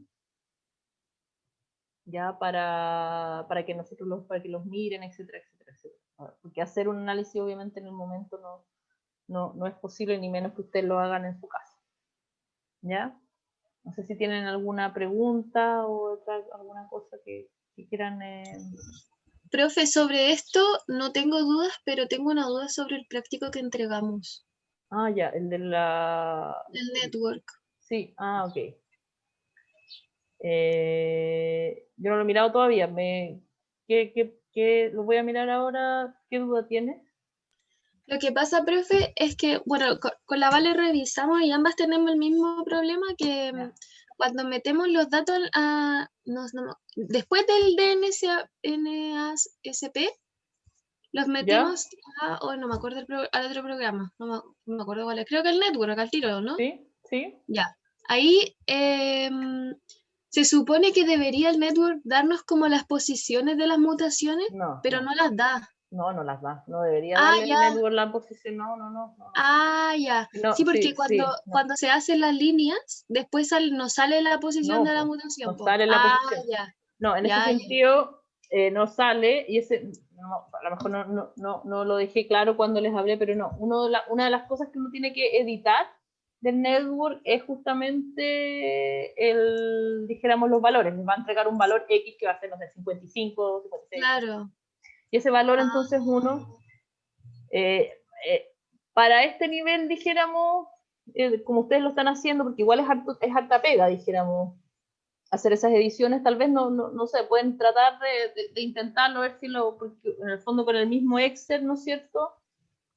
ya para que nosotros para que los miren, etcétera, etcétera, etcétera. Porque hacer un análisis obviamente en el momento no es posible, ni menos que ustedes lo hagan en su casa. ¿Ya? No sé si tienen alguna pregunta o alguna cosa que quieran. Profe, sobre esto no tengo dudas, pero tengo una duda sobre el práctico que entregamos. Ah, ya, el de El network. Sí, ok. Yo no lo he mirado todavía. Lo voy a mirar ahora. ¿Qué duda tienes? Lo que pasa, profe, es que, bueno, con la Vale revisamos y ambas tenemos el mismo problema que cuando metemos los datos después del DNASP, los metemos no me acuerdo al otro programa, no me acuerdo cuál es, creo que el network, al tiro, ¿no? Sí, sí. Ya. Ahí se supone que debería el network darnos como las posiciones de las mutaciones, pero no las da. No las da. No debería darle el network la posición. No. Ya. No, sí, porque cuando se hacen las líneas, después nos sale la posición de la mutación. No sale la posición. Ya. No, en ese sentido no sale, y a lo mejor no lo dejé claro cuando les hablé, pero no. Una de las cosas que uno tiene que editar del network es justamente dijéramos, los valores. Les va a entregar un valor X que va a ser, no sé, 55, 56. Claro. Y ese valor, entonces, uno, para este nivel, dijéramos, como ustedes lo están haciendo, porque igual es harta pega, dijéramos, hacer esas ediciones, tal vez no sé, pueden tratar de intentarlo, ver si porque en el fondo con el mismo Excel, ¿no es cierto?,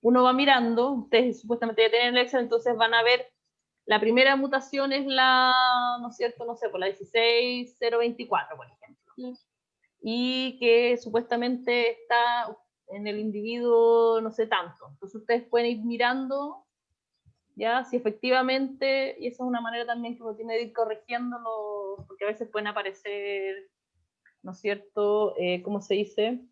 uno va mirando, ustedes supuestamente ya tienen el Excel, entonces van a ver, la primera mutación es ¿no es cierto?, no sé, por la 16024, por ejemplo, y que supuestamente está en el individuo, no sé, tanto. Entonces ustedes pueden ir mirando, ya, si efectivamente, y esa es una manera también que uno tiene de ir corrigiéndolo, porque a veces pueden aparecer, ¿no es cierto?, ¿cómo se dice?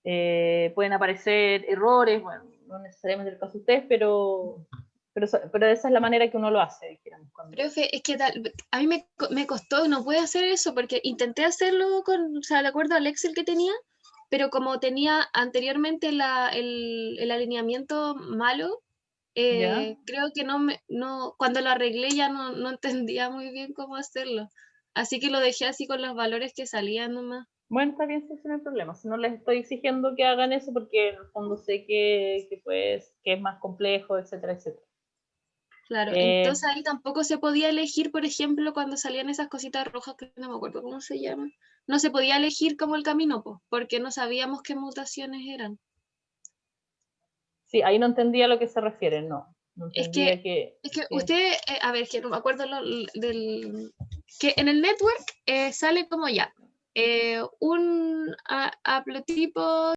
Pueden aparecer errores, bueno, no necesariamente el caso de ustedes, pero esa es la manera que uno lo hace, dijéramos. Profe, es que a mí me costó, no pude hacer eso, porque intenté hacerlo de acuerdo al Excel que tenía, pero como tenía anteriormente el alineamiento malo, creo que cuando lo arreglé ya no entendía muy bien cómo hacerlo. Así que lo dejé así con los valores que salían nomás. Bueno, está bien, sí, no hay problema. Si no les estoy exigiendo que hagan eso porque en el fondo sé que es más complejo, etcétera, etcétera. Claro, entonces ahí tampoco se podía elegir, por ejemplo, cuando salían esas cositas rojas que no me acuerdo cómo se llaman. No se podía elegir como el camino, porque no sabíamos qué mutaciones eran. Sí, ahí no entendía a lo que se refieren, no. No Es entendía que usted, a ver, que no me acuerdo que en el network sale como ya, un haplotipo